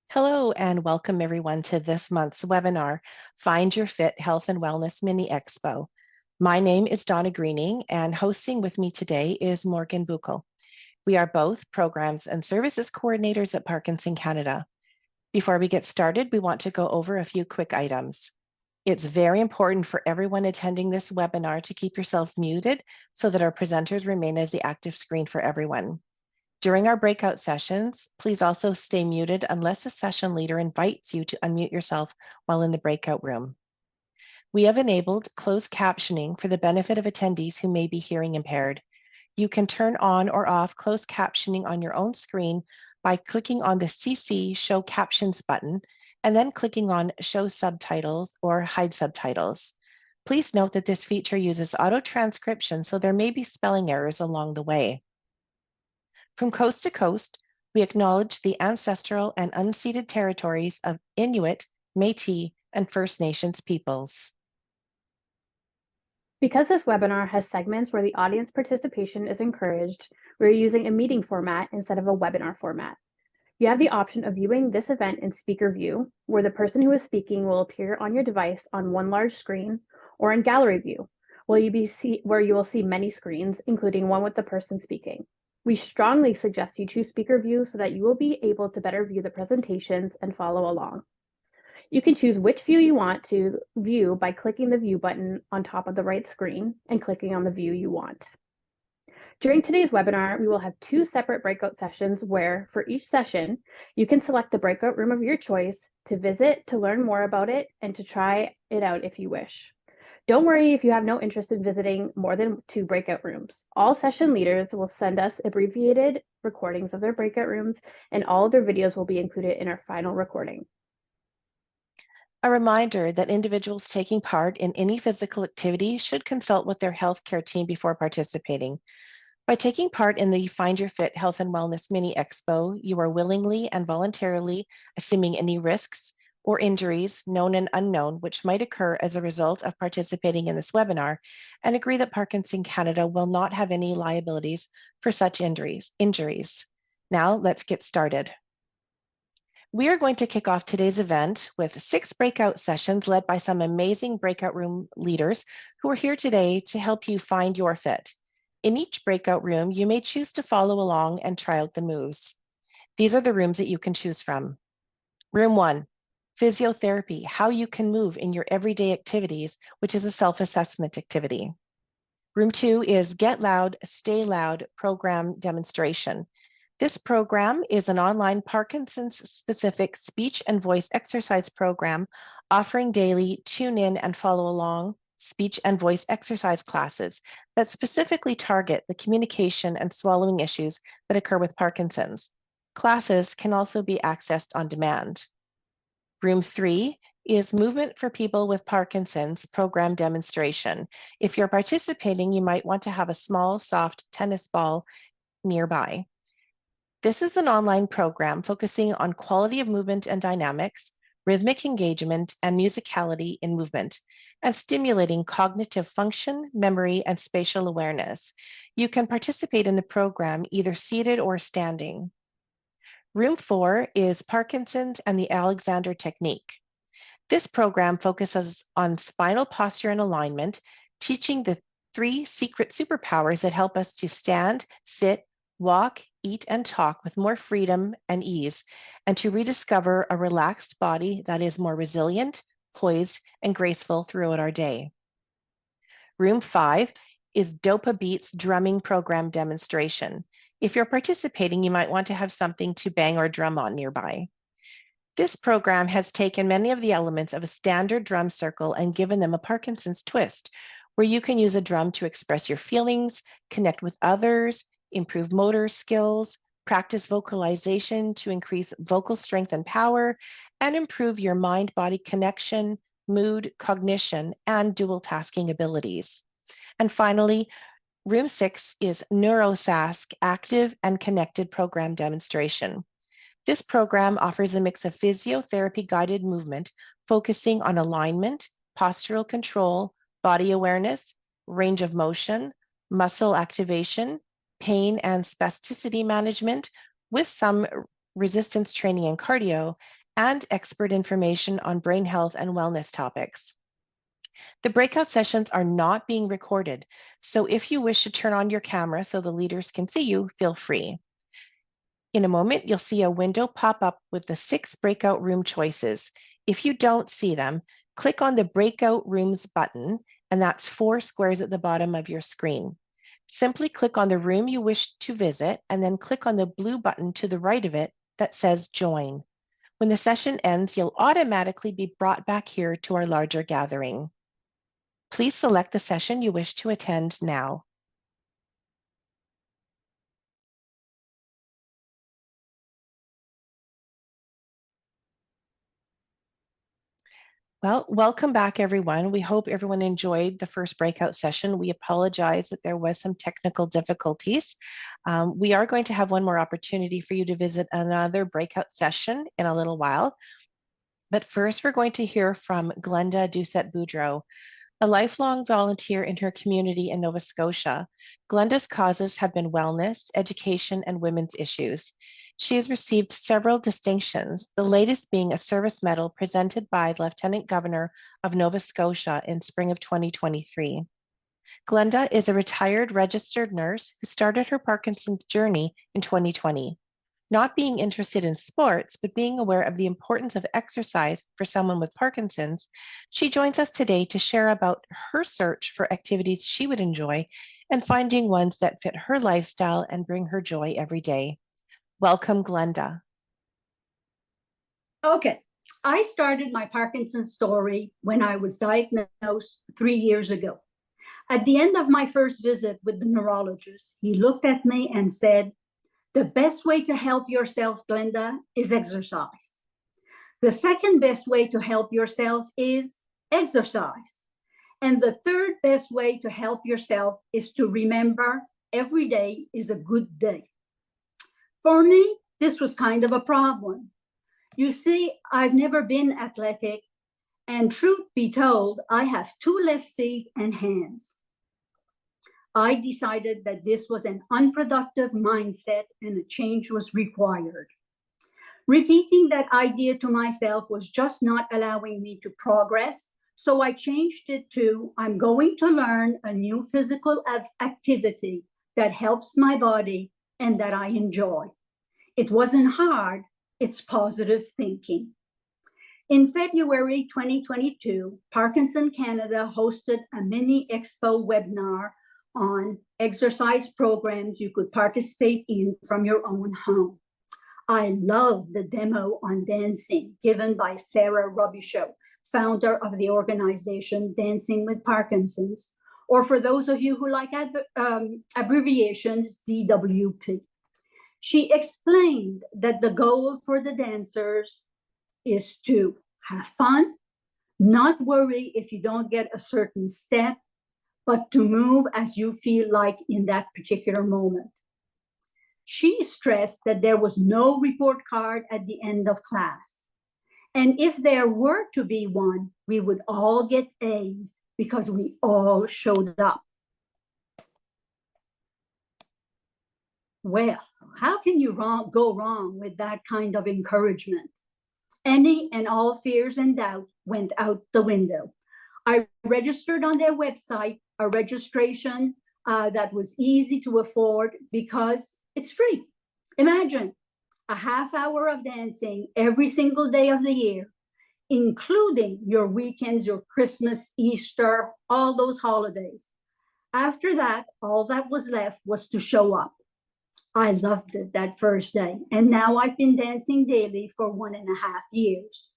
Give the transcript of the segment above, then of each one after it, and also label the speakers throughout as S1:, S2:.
S1: Hello and welcome everyone to this month's webinar, Find Your Fit Health and Wellness Mini-Expo. My name is Donna Greening and hosting with me today is Morgan Buchel. We are both Programs and Services Coordinators at Parkinson Canada. Before we get started, we want to go over a few quick items. It's very important for everyone attending this webinar to keep yourself muted so that our presenters remain as the active screen for everyone. During our breakout sessions, please also stay muted unless a session leader invites you to unmute yourself while in the breakout room. We have enabled closed captioning for the benefit of attendees who may be hearing impaired. You can turn on or off closed captioning on your own screen by clicking on the CC Show Captions button and then clicking on Show Subtitles or Hide Subtitles. Please note that this feature uses auto transcription, so there may be spelling errors along the way. From coast to coast, we acknowledge the ancestral and unceded territories of Inuit, Métis, and First Nations peoples.
S2: Because this webinar has segments where the audience participation is encouraged, we're using a meeting format instead of a webinar format. You have the option of viewing this event in speaker view, where the person who is speaking will appear on your device on one large screen, or in gallery view, where you will see many screens, including one with the person speaking. We strongly suggest you choose speaker view so that you will be able to better view the presentations and follow along. You can choose which view you want to view by clicking the view button on top of the right screen and clicking on the view you want. During today's webinar, we will have two separate breakout sessions where, for each session, you can select the breakout room of your choice to visit, to learn more about it, and to try it out if you wish. Don't worry if you have no interest in visiting more than 2 breakout rooms. All session leaders will send us abbreviated recordings of their breakout rooms, and all of their videos will be included in our final recording.
S1: A reminder that individuals taking part in any physical activity should consult with their healthcare team before participating. By taking part in the Find Your Fit Health and Wellness Mini-Expo, you are willingly and voluntarily assuming any risks or injuries, known and unknown, which might occur as a result of participating in this webinar, and agree that Parkinson Canada will not have any liabilities for such injuries. Now, let's get started. We are going to kick off today's event with 6 breakout sessions led by some amazing breakout room leaders who are here today to help you find your fit. In each breakout room, you may choose to follow along and try out the moves. These are the rooms that you can choose from. Room 1, Physiotherapy, how you can move in your everyday activities, which is a self-assessment activity. Room 2 is Get Loud, Stay Loud program demonstration. This program is an online Parkinson's-specific speech and voice exercise program offering daily tune in and follow along speech and voice exercise classes that specifically target the communication and swallowing issues that occur with Parkinson's. Classes can also be accessed on demand. Room 3 is Movement for People with Parkinson's program demonstration. If you're participating, you might want to have a small, soft tennis ball nearby. This is an online program focusing on quality of movement and dynamics, rhythmic engagement, and musicality in movement, and stimulating cognitive function, memory, and spatial awareness. You can participate in the program either seated or standing. Room 4 is Parkinson's and the Alexander Technique. This program focuses on spinal posture and alignment, teaching the 3 secret superpowers that help us to stand, sit, walk, eat, and talk with more freedom and ease, and to rediscover a relaxed body that is more resilient, poised, and graceful throughout our day. Room 5 is Dopa Beats drumming program demonstration. If you're participating, you might want to have something to bang or drum on nearby. This program has taken many of the elements of a standard drum circle and given them a Parkinson's twist, where you can use a drum to express your feelings, connect with others, improve motor skills, practice vocalization to increase vocal strength and power, and improve your mind-body connection, mood, cognition, and dual tasking abilities. And finally, Room 6 is Neurosciences Active and Connected Program Demonstration. This program offers a mix of physiotherapy guided movement, focusing on alignment, postural control, body awareness, range of motion, muscle activation, pain and spasticity management, with some resistance training and cardio, and expert information on brain health and wellness topics. The breakout sessions are not being recorded, so if you wish to turn on your camera so the leaders can see you, feel free. In a moment, you'll see a window pop up with the 6 breakout room choices. If you don't see them, click on the Breakout Rooms button, and that's 4 squares at the bottom of your screen. Simply click on the room you wish to visit, and then click on the blue button to the right of it that says Join. When the session ends, you'll automatically be brought back here to our larger gathering. Please select the session you wish to attend now. Well, welcome back, everyone. We hope everyone enjoyed the first breakout session. We apologize that there was some technical difficulties. We are going to have one more opportunity for you to visit another breakout session in a little while. But first, we're going to hear from Glenda Doucet-Boudreau, a lifelong volunteer in her community in Nova Scotia. Glenda's causes have been wellness, education, and women's issues. She has received several distinctions, the latest being a service medal presented by Lieutenant Governor of Nova Scotia in spring of 2023. Glenda is a retired registered nurse who started her Parkinson's journey in 2020. Not being interested in sports, but being aware of the importance of exercise for someone with Parkinson's, she joins us today to share about her search for activities she would enjoy and finding ones that fit her lifestyle and bring her joy every day. Welcome, Glenda.
S3: Okay, I started my Parkinson's story when I was diagnosed 3 years ago. At the end of my first visit with the neurologist, he looked at me and said, "The best way to help yourself, Glenda, is exercise. The second best way to help yourself is exercise. And the third best way to help yourself is to remember every day is a good day." For me, this was kind of a problem. You see, I've never been athletic, and truth be told, I have 2 left feet and hands. I decided that this was an unproductive mindset and a change was required. Repeating that idea to myself was just not allowing me to progress, so I changed it to, I'm going to learn a new physical activity that helps my body and that I enjoy. It wasn't hard, it's positive thinking. In February 2022, Parkinson Canada hosted a Mini-Expo webinar on exercise programs you could participate in from your own home. I love the demo on dancing given by Sarah Robichaud, founder of the organization Dancing with Parkinson's, or for those of you who like abbreviations, DWP. She explained that the goal for the dancers is to have fun, not worry if you don't get a certain step, but to move as you feel like in that particular moment. She stressed that there was no report card at the end of class. And if there were to be one, we would all get A's because we all showed up. Well, how can you go wrong with that kind of encouragement? Any and all fears and doubt went out the window. I registered on their website a registration that was easy to afford because it's free. Imagine a half hour of dancing every single day of the year, including your weekends, your Christmas, Easter, all those holidays. After that, all that was left was to show up. I loved it that first day, and now I've been dancing daily for 1.5 years.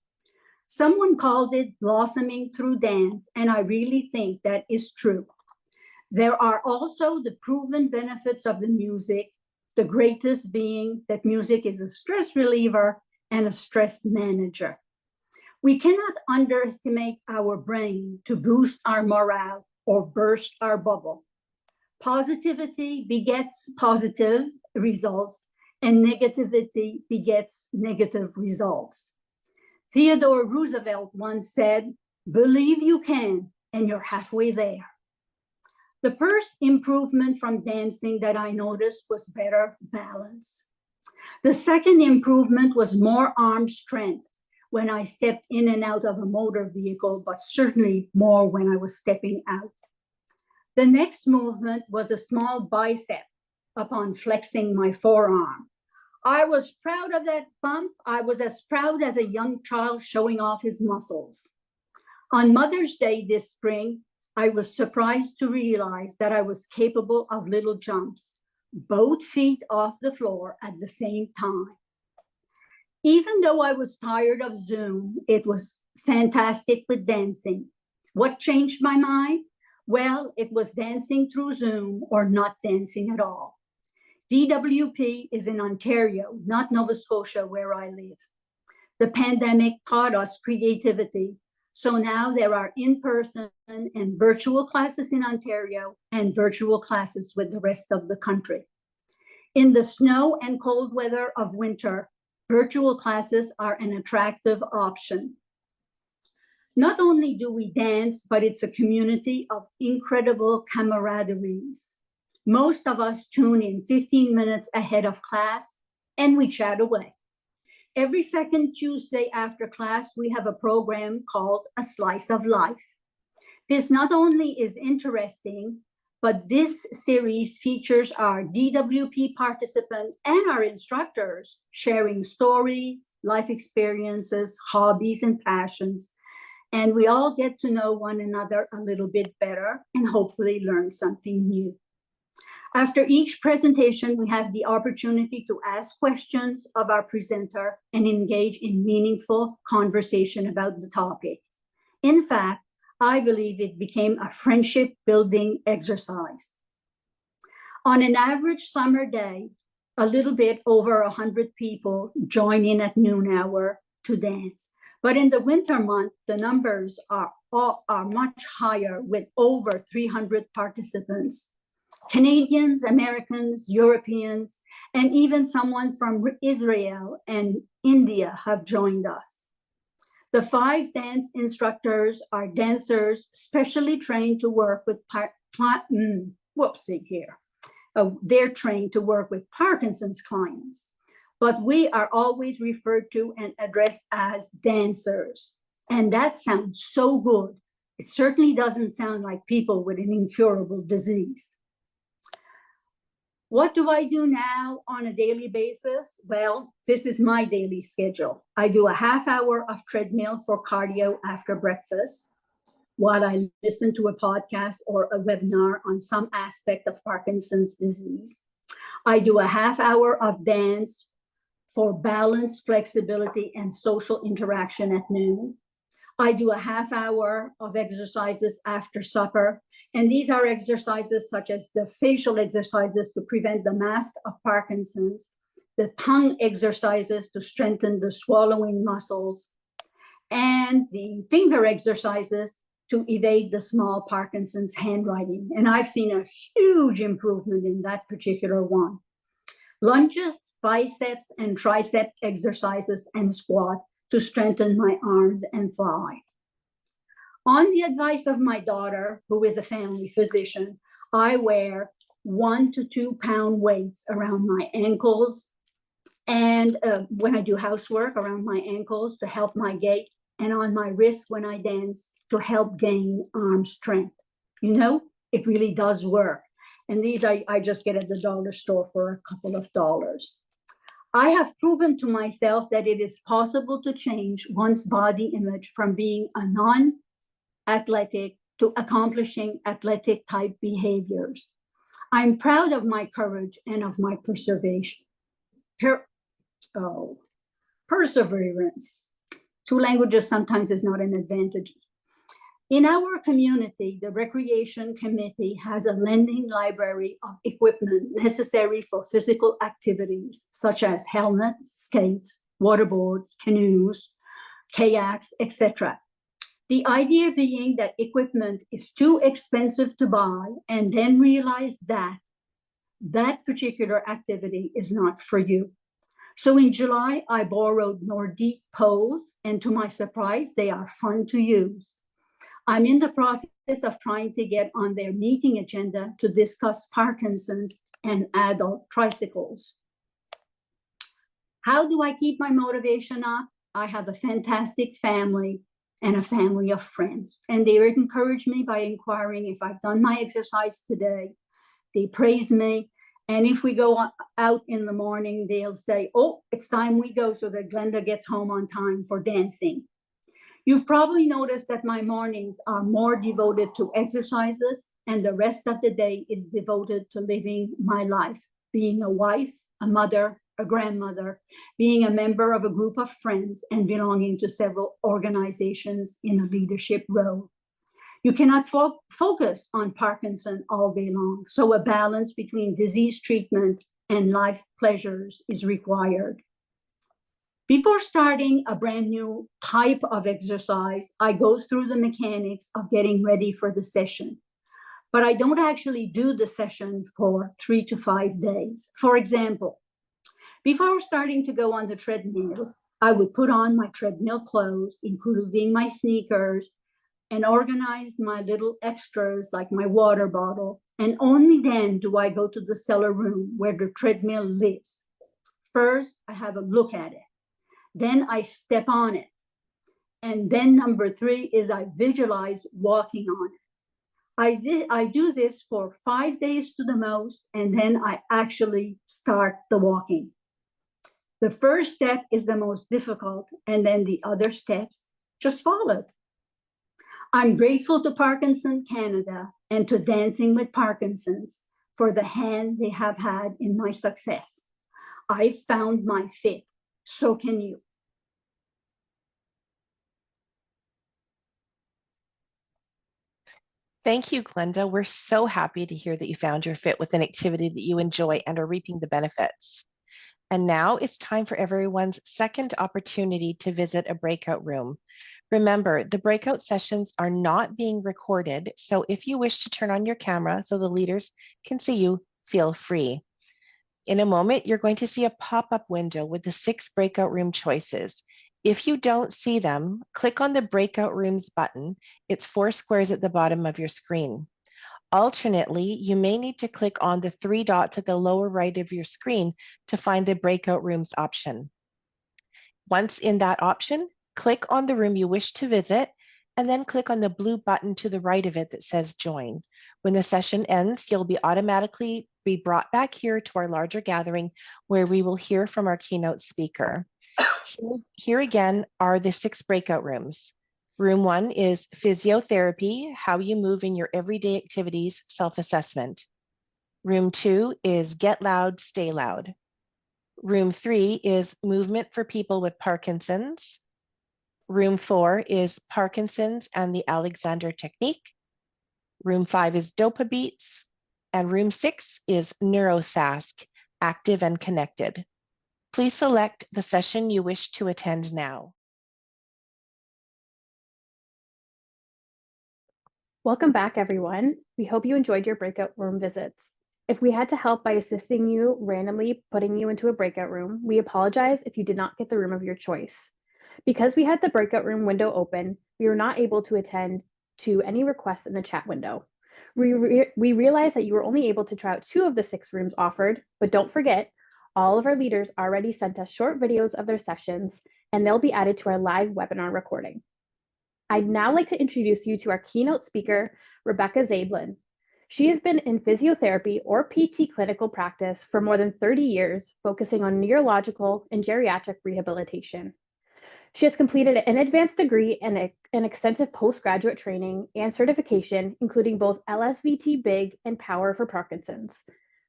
S3: Someone called it blossoming through dance, and I really think that is true. There are also the proven benefits of the music, the greatest being that music is a stress reliever and a stress manager. We cannot underestimate our brain to boost our morale or burst our bubble. Positivity begets positive results, and negativity begets negative results. Theodore Roosevelt once said, "Believe you can, and you're halfway there." The first improvement from dancing that I noticed was better balance. The second improvement was more arm strength, when I stepped in and out of a motor vehicle, but certainly more when I was stepping out. The next movement was a small bicep upon flexing my forearm. I was proud of that bump. I was as proud as a young child showing off his muscles. On Mother's Day this spring, I was surprised to realize that I was capable of little jumps, both feet off the floor at the same time. Even though I was tired of Zoom, it was fantastic with dancing. What changed my mind? Well, it was dancing through Zoom or not dancing at all. DWP is in Ontario, not Nova Scotia, where I live. The pandemic taught us creativity. So now there are in-person and virtual classes in Ontario and virtual classes with the rest of the country. In the snow and cold weather of winter, virtual classes are an attractive option. Not only do we dance, but it's a community of incredible camaraderies. Most of us tune in 15 minutes ahead of class and we chat away. Every second Tuesday after class, we have a program called A Slice of Life. This not only is interesting, but this series features our DWP participants and our instructors sharing stories, life experiences, hobbies, and passions. And we all get to know one another a little bit better and hopefully learn something new. After each presentation, we have the opportunity to ask questions of our presenter and engage in meaningful conversation about the topic. In fact, I believe it became a friendship-building exercise. On an average summer day, a little bit over 100 people join in at noon hour to dance. But in the winter month, the numbers are much higher with over 300 participants. Canadians, Americans, Europeans, and even someone from Israel and India have joined us. The 5 dance instructors are dancers specially trained to work with they're trained to work with Parkinson's clients, but we are always referred to and addressed as dancers. And that sounds so good. It certainly doesn't sound like people with an incurable disease. What do I do now on a daily basis? Well, this is my daily schedule. I do a half hour of treadmill for cardio after breakfast while I listen to a podcast or a webinar on some aspect of Parkinson's disease. I do a half hour of dance for balance, flexibility, and social interaction at noon. I do a half hour of exercises after supper. And these are exercises such as the facial exercises to prevent the mask of Parkinson's, the tongue exercises to strengthen the swallowing muscles, and the finger exercises to evade the small Parkinson's handwriting. And I've seen a huge improvement in that particular one. Lunges, biceps, and tricep exercises and squat to strengthen my arms and thigh. On the advice of my daughter, who is a family physician, I wear 1 to 2 pound weights around my ankles and when I do housework around my ankles to help my gait, and on my wrist when I dance to help gain arm strength. You know, it really does work. And these I just get at the dollar store for a couple of dollars. I have proven to myself that it is possible to change one's body image from being a non-athletic to accomplishing athletic type behaviors. I'm proud of my courage and of my perseverance. 2 languages sometimes is not an advantage. In our community, the Recreation Committee has a lending library of equipment necessary for physical activities, such as helmets, skates, waterboards, canoes, kayaks, etc. The idea being that equipment is too expensive to buy and then realize that that particular activity is not for you. So in July, I borrowed Nordique poles, and to my surprise, they are fun to use. I'm in the process of trying to get on their meeting agenda to discuss Parkinson's and adult tricycles. How do I keep my motivation up? I have a fantastic family and a family of friends. And they encourage me by inquiring if I've done my exercise today. They praise me. And if we go out in the morning, they'll say, oh, it's time we go so that Glenda gets home on time for dancing. You've probably noticed that my mornings are more devoted to exercises, and the rest of the day is devoted to living my life, being a wife, a mother, a grandmother, being a member of a group of friends, and belonging to several organizations in a leadership role. You cannot focus on Parkinson all day long, so a balance between disease treatment and life pleasures is required. Before starting a brand new type of exercise, I go through the mechanics of getting ready for the session. But I don't actually do the session for 3 to 5 days. For example, before starting to go on the treadmill, I would put on my treadmill clothes, including my sneakers, and organize my little extras like my water bottle. And only then do I go to the cellar room where the treadmill lives. First, I have a look at it. Then I step on it. And then number 3 is I visualize walking on it. I do this for 5 days to the most, and then I actually start the walking. The first step is the most difficult, and then the other steps just followed. I'm grateful to Parkinson Canada and to Dancing with Parkinson's for the hand they have had in my success. I found my fit. So can you.
S1: Thank you, Glenda. We're so happy to hear that you found your fit with an activity that you enjoy and are reaping the benefits. And now it's time for everyone's second opportunity to visit a breakout room. Remember, the breakout sessions are not being recorded, so if you wish to turn on your camera so the leaders can see you, feel free. In a moment, you're going to see a pop-up window with the 6 breakout room choices. If you don't see them, click on the breakout rooms button. It's 4 squares at the bottom of your screen. Alternately, you may need to click on the 3 dots at the lower right of your screen to find the breakout rooms option. Once in that option, click on the room you wish to visit, and then click on the blue button to the right of it that says join. When the session ends, you'll be automatically be brought back here to our larger gathering where we will hear from our keynote speaker. Here again are the 6 breakout rooms. Room 1 is Physiotherapy, How You Move in Your Everyday Activities Self-Assessment. Room 2 is Get Loud, Stay Loud. Room 3 is Movement for People with Parkinson's. Room 4 is Parkinson's and the Alexander Technique. Room 5 is Dopa Beats. And room 6 is Neurosciences, Active and Connected. Please select the session you wish to attend now.
S2: Welcome back, everyone. We hope you enjoyed your breakout room visits. If we had to help by assisting you randomly putting you into a breakout room, we apologize if you did not get the room of your choice. Because we had the breakout room window open, we were not able to attend to any requests in the chat window. We realized that you were only able to try out 2 of the 6 rooms offered, but don't forget, all of our leaders already sent us short videos of their sessions, and they'll be added to our live webinar recording. I'd now like to introduce you to our keynote speaker, Rebecca Zaidlin. She has been in physiotherapy or PT clinical practice for more than 30 years, focusing on neurological and geriatric rehabilitation. She has completed an advanced degree and an extensive postgraduate training and certification, including both LSVT Big and Power for Parkinson's.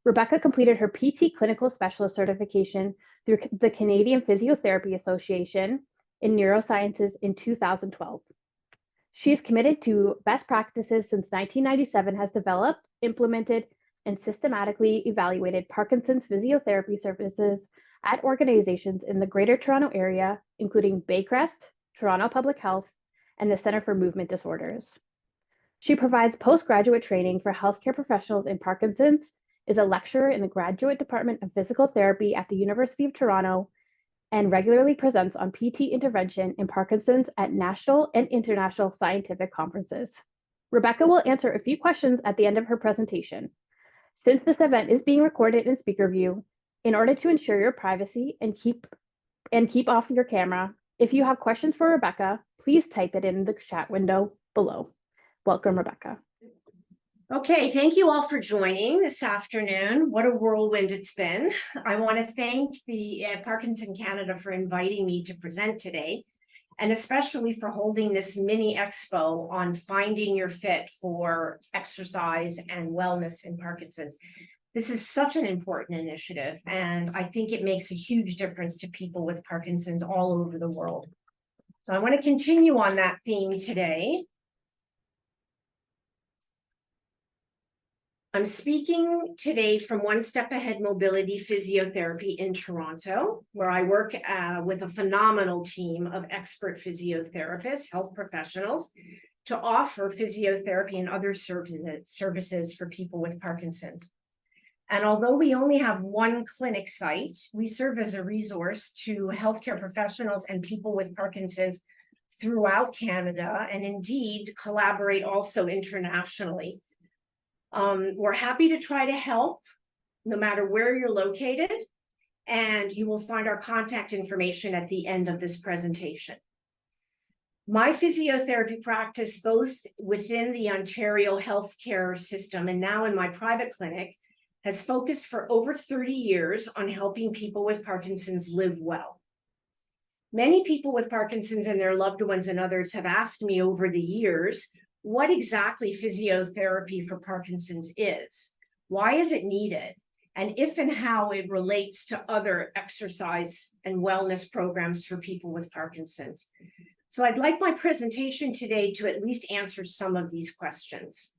S2: Rebecca completed her PT Clinical Specialist certification through the Canadian Physiotherapy Association in Neurosciences in 2012. She is committed to best practices since 1997, has developed, implemented, and systematically evaluated Parkinson's physiotherapy services at organizations in the Greater Toronto Area, including Baycrest, Toronto Public Health, and the Centre for Movement Disorders. She provides postgraduate training for healthcare professionals in Parkinson's, is a lecturer in the Graduate Department of Physical Therapy at the University of Toronto, and regularly presents on PT intervention in Parkinson's at national and international scientific conferences. Rebecca will answer a few questions at the end of her presentation. Since this event is being recorded in speaker view, in order to ensure your privacy and keep off your camera, If you have questions for Rebecca, please type it in the chat window below. Welcome, Rebecca.
S4: Okay, thank you all for joining this afternoon. What a whirlwind it's been. I want to thank the Parkinson Canada for inviting me to present today, and especially for holding this Mini-Expo on finding your fit for exercise and wellness in Parkinson's. This is such an important initiative, and I think it makes a huge difference to people with Parkinson's all over the world. So I want to continue on that theme today. I'm speaking today from One Step Ahead Mobility Physiotherapy in Toronto, where I work with a phenomenal team of expert physiotherapists, health professionals, to offer physiotherapy and other services for people with Parkinson's. And although we only have one clinic site, we serve as a resource to healthcare professionals and people with Parkinson's throughout Canada, and indeed collaborate also internationally. We're happy to try to help no matter where you're located, and you will find our contact information at the end of this presentation. My physiotherapy practice, both within the Ontario healthcare system and now in my private clinic, has focused for over 30 years on helping people with Parkinson's live well. Many people with Parkinson's and their loved ones and others have asked me over the years what exactly physiotherapy for Parkinson's is, why is it needed, and if and how it relates to other exercise and wellness programs for people with Parkinson's. So I'd like my presentation today to at least answer some of these questions.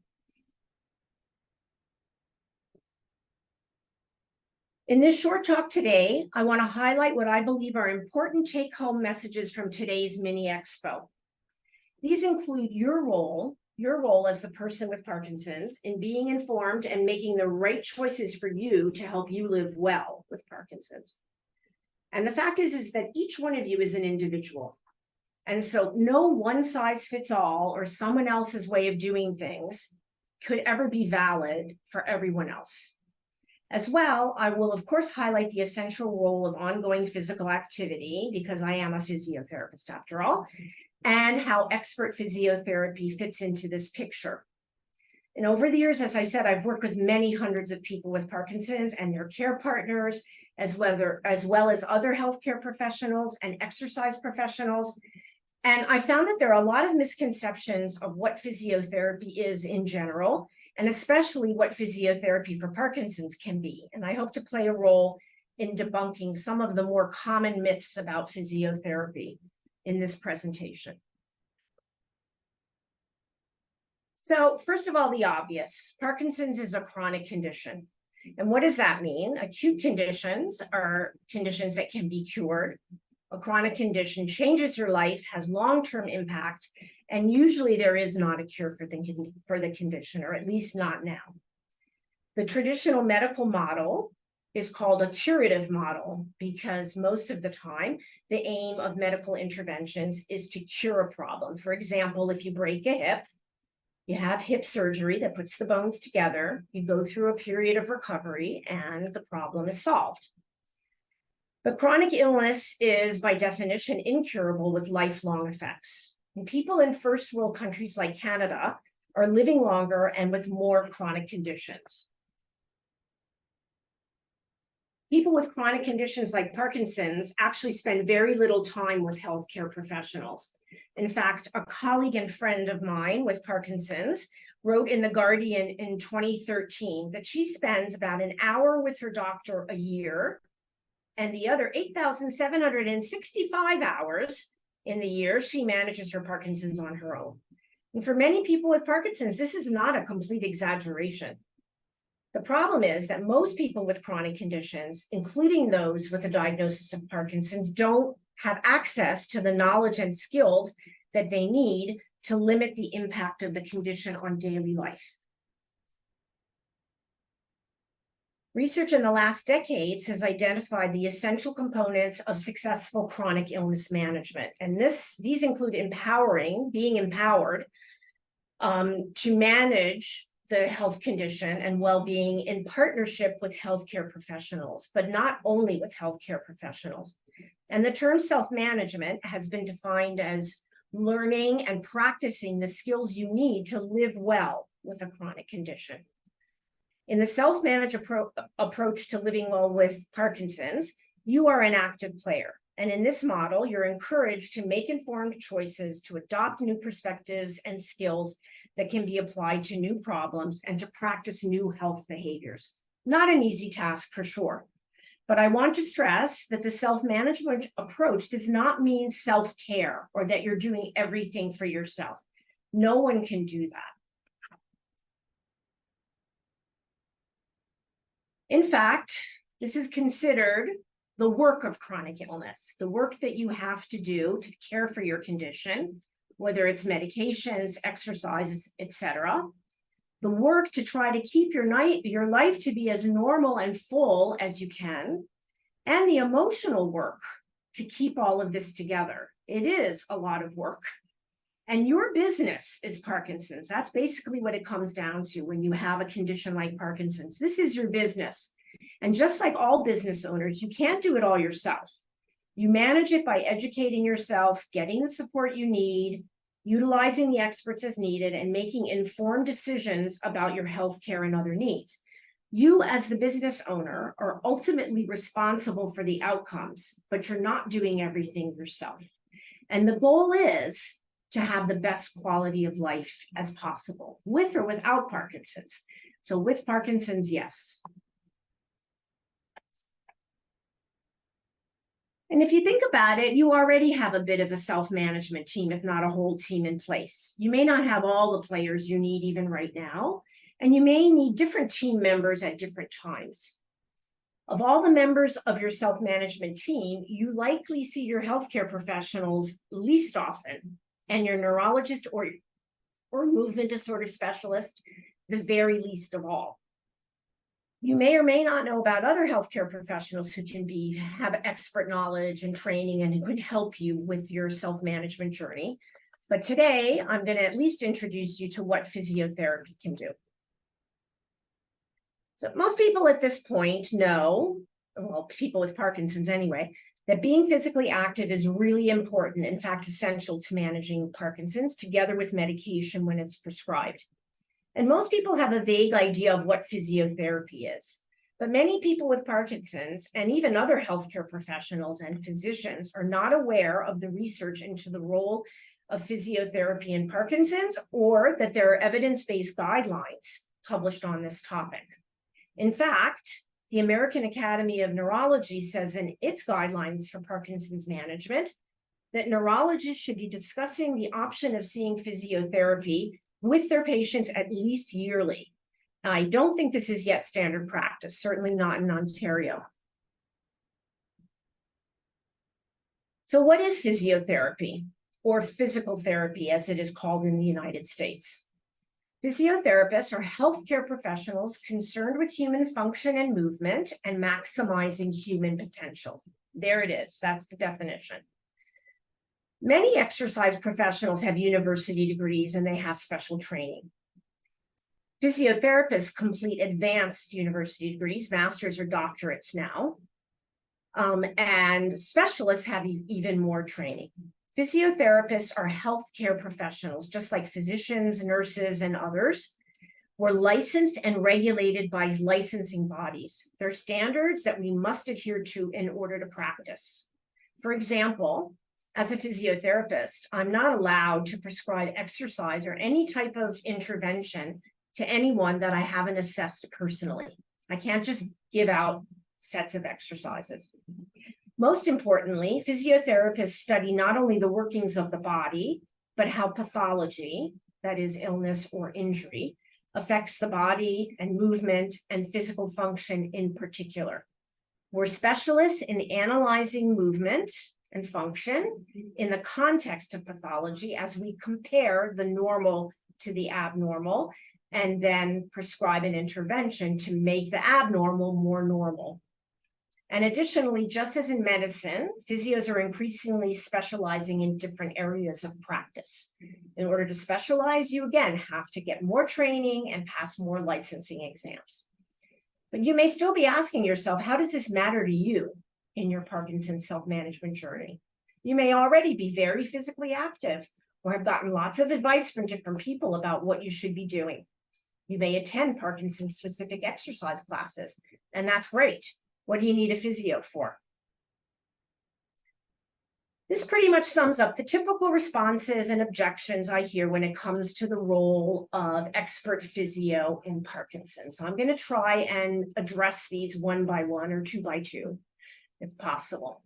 S4: In this short talk today, I want to highlight what I believe are important take-home messages from today's Mini-Expo. These include your role as the person with Parkinson's in being informed and making the right choices for you to help you live well with Parkinson's. And the fact is that each one of you is an individual. And so no one size fits all or someone else's way of doing things could ever be valid for everyone else. As well, I will of course highlight the essential role of ongoing physical activity, because I am a physiotherapist after all, and how expert physiotherapy fits into this picture. And over the years, as I said, I've worked with many hundreds of people with Parkinson's and their care partners, as well as other healthcare professionals and exercise professionals. And I found that there are a lot of misconceptions of what physiotherapy is in general, and especially what physiotherapy for Parkinson's can be. And I hope to play a role in debunking some of the more common myths about physiotherapy in this presentation. So first of all, the obvious, Parkinson's is a chronic condition. And what does that mean? Acute conditions are conditions that can be cured. A chronic condition changes your life, has long-term impact, and usually there is not a cure for the condition, or at least not now. The traditional medical model is called a curative model because most of the time, the aim of medical interventions is to cure a problem. For example, if you break a hip, you have hip surgery that puts the bones together, you go through a period of recovery, and the problem is solved. But chronic illness is, by definition, incurable with lifelong effects. And people in first world countries like Canada are living longer and with more chronic conditions. People with chronic conditions like Parkinson's actually spend very little time with healthcare professionals. In fact, a colleague and friend of mine with Parkinson's wrote in The Guardian in 2013 that she spends about an hour with her doctor a year, and the other 8,765 hours in the year, she manages her Parkinson's on her own. And for many people with Parkinson's, this is not a complete exaggeration. The problem is that most people with chronic conditions, including those with a diagnosis of Parkinson's, don't have access to the knowledge and skills that they need to limit the impact of the condition on daily life. Research in the last decades has identified the essential components of successful chronic illness management. And these include being empowered to manage the health condition and well-being in partnership with healthcare professionals, but not only with healthcare professionals. And the term self-management has been defined as learning and practicing the skills you need to live well with a chronic condition. In the self-managed approach to living well with Parkinson's, you are an active player. And in this model, you're encouraged to make informed choices, to adopt new perspectives and skills that can be applied to new problems, and to practice new health behaviors. Not an easy task for sure. But I want to stress that the self-management approach does not mean self-care or that you're doing everything for yourself. No one can do that. In fact, this is considered the work of chronic illness, the work that you have to do to care for your condition, whether it's medications, exercises, etc. The work to try to keep your life to be as normal and full as you can, and the emotional work to keep all of this together. It is a lot of work. And your business is Parkinson's. That's basically what it comes down to when you have a condition like Parkinson's. This is your business. And just like all business owners, you can't do it all yourself. You manage it by educating yourself, getting the support you need, utilizing the experts as needed, and making informed decisions about your healthcare and other needs. You, as the business owner, are ultimately responsible for the outcomes, but you're not doing everything yourself. And the goal is to have the best quality of life as possible, with or without Parkinson's. So with Parkinson's, yes. And if you think about it, you already have a bit of a self-management team, if not a whole team in place. You may not have all the players you need even right now, and you may need different team members at different times. Of all the members of your self-management team, you likely see your healthcare professionals least often, and your neurologist or movement disorder specialist the very least of all. You may or may not know about other healthcare professionals who can have expert knowledge and training and who can help you with your self-management journey. But today, I'm going to at least introduce you to what physiotherapy can do. So most people at this point know, well, people with Parkinson's anyway, that being physically active is really important, in fact, essential to managing Parkinson's, together with medication when it's prescribed. And most people have a vague idea of what physiotherapy is. But many people with Parkinson's, and even other healthcare professionals and physicians, are not aware of the research into the role of physiotherapy in Parkinson's, or that there are evidence-based guidelines published on this topic. In fact, the American Academy of Neurology says in its guidelines for Parkinson's management that neurologists should be discussing the option of seeing physiotherapy with their patients at least yearly. Now, I don't think this is yet standard practice, certainly not in Ontario. So what is physiotherapy, or physical therapy as it is called in the United States? Physiotherapists are healthcare professionals concerned with human function and movement and maximizing human potential. There it is, that's the definition. Many exercise professionals have university degrees and they have special training. Physiotherapists complete advanced university degrees, masters or doctorates now, and specialists have even more training. Physiotherapists are healthcare professionals, just like physicians, nurses, and others. We're licensed and regulated by licensing bodies. There are standards that we must adhere to in order to practice. For example, as a physiotherapist, I'm not allowed to prescribe exercise or any type of intervention to anyone that I haven't assessed personally. I can't just give out sets of exercises. Most importantly, physiotherapists study not only the workings of the body, but how pathology, that is illness or injury, affects the body and movement and physical function in particular. We're specialists in analyzing movement and function in the context of pathology as we compare the normal to the abnormal and then prescribe an intervention to make the abnormal more normal. And additionally, just as in medicine, physios are increasingly specializing in different areas of practice. In order to specialize, you again have to get more training and pass more licensing exams. But you may still be asking yourself, how does this matter to you? in your Parkinson's self-management journey. You may already be very physically active or have gotten lots of advice from different people about what you should be doing. You may attend Parkinson's specific exercise classes, and that's great. What do you need a physio for? This pretty much sums up the typical responses and objections I hear when it comes to the role of expert physio in Parkinson's. So I'm going to try and address these one by one or two by two, if possible.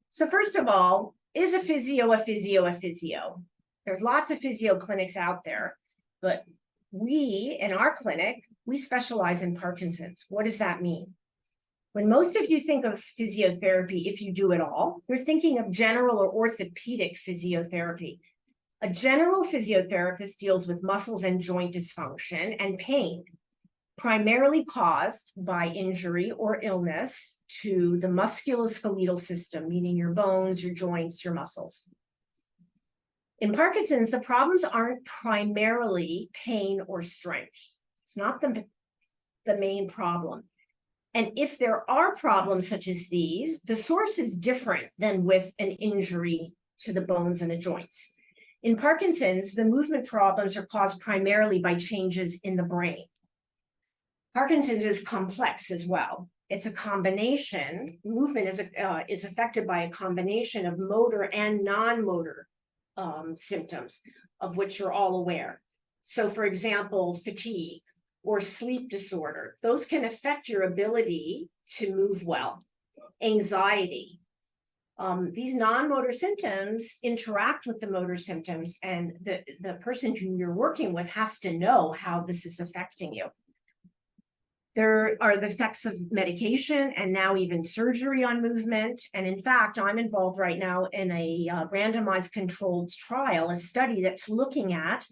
S4: So first of all, is a physio a physio a physio? There's lots of physio clinics out there, but we, in our clinic, we specialize in Parkinson's. What does that mean? When most of you think of physiotherapy, if you do it all, you're thinking of general or orthopedic physiotherapy. A general physiotherapist deals with muscles and joint dysfunction and pain, primarily caused by injury or illness to the musculoskeletal system, meaning your bones, your joints, your muscles. In Parkinson's, the problems aren't primarily pain or strength. It's not the main problem. And if there are problems such as these, the source is different than with an injury to the bones and the joints. In Parkinson's, the movement problems are caused primarily by changes in the brain. Parkinson's is complex as well. It's a combination. Movement is affected by a combination of motor and non-motor symptoms, of which you're all aware. So, for example, fatigue or sleep disorder, those can affect your ability to move well. Anxiety. These non-motor symptoms interact with the motor symptoms, and the person who you're working with has to know how this is affecting you. There are the effects of medication and now even surgery on movement. And in fact, I'm involved right now in a randomized controlled trial, a study that's looking at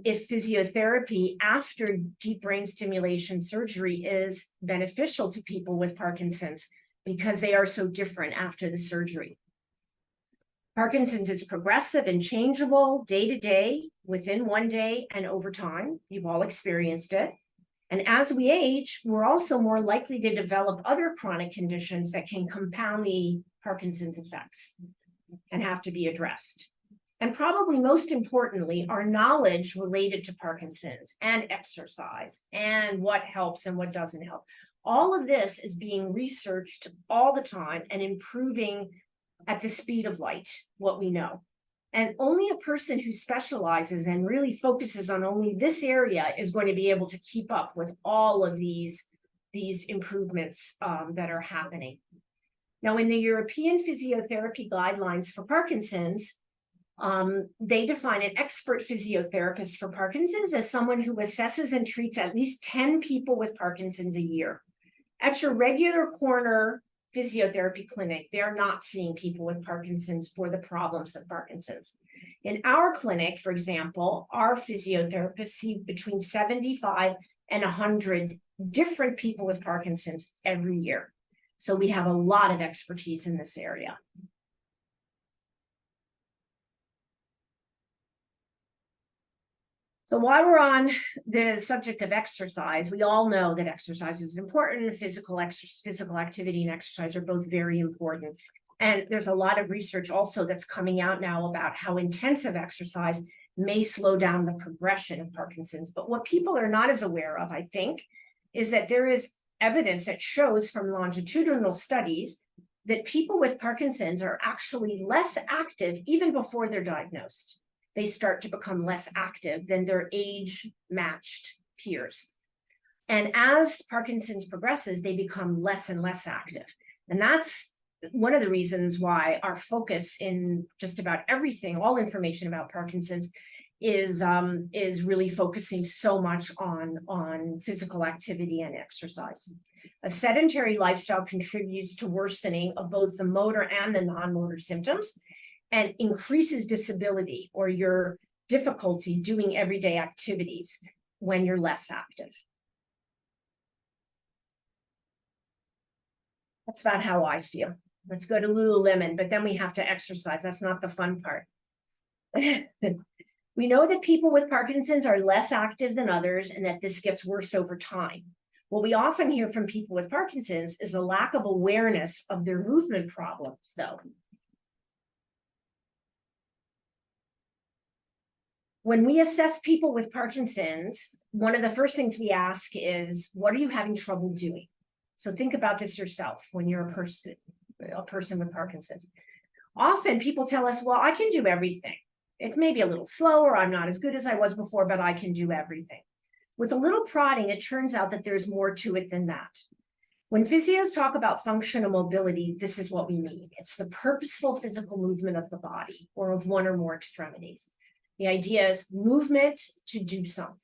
S4: if physiotherapy after deep brain stimulation surgery is beneficial to people with Parkinson's because they are so different after the surgery. Parkinson's is progressive and changeable day to day, within one day and over time. You've all experienced it. And as we age, we're also more likely to develop other chronic conditions that can compound the Parkinson's effects and have to be addressed. And probably most importantly, our knowledge related to Parkinson's and exercise and what helps and what doesn't help. All of this is being researched all the time and improving at the speed of light, what we know. And only a person who specializes and really focuses on only this area is going to be able to keep up with all of these improvements that are happening. Now, in the European Physiotherapy Guidelines for Parkinson's, they define an expert physiotherapist for Parkinson's as someone who assesses and treats at least 10 people with Parkinson's a year. At your regular corner physiotherapy clinic, they're not seeing people with Parkinson's for the problems of Parkinson's. In our clinic, for example, our physiotherapists see between 75 and 100 different people with Parkinson's every year. So we have a lot of expertise in this area. So while we're on the subject of exercise, we all know that exercise is important. Physical activity and exercise are both very important. And there's a lot of research also that's coming out now about how intensive exercise may slow down the progression of Parkinson's. But what people are not as aware of, I think, is that there is evidence that shows from longitudinal studies that people with Parkinson's are actually less active even before they're diagnosed. They start to become less active than their age-matched peers. And as Parkinson's progresses, they become less and less active. And that's one of the reasons why our focus in just about everything, all information about Parkinson's, is really focusing so much on physical activity and exercise. A sedentary lifestyle contributes to worsening of both the motor and the non-motor symptoms, and increases disability or your difficulty doing everyday activities when you're less active. That's about how I feel. Let's go to Lululemon, but then we have to exercise. That's not the fun part. We know that people with Parkinson's are less active than others and that this gets worse over time. What we often hear from people with Parkinson's is a lack of awareness of their movement problems, though. When we assess people with Parkinson's, one of the first things we ask is, what are you having trouble doing? So think about this yourself when you're a person with Parkinson's. Often people tell us, well, I can do everything. It may be a little slower, I'm not as good as I was before, but I can do everything. With a little prodding, it turns out that there's more to it than that. When physios talk about functional mobility, this is what we mean. It's the purposeful physical movement of the body or of one or more extremities. The idea is movement to do something.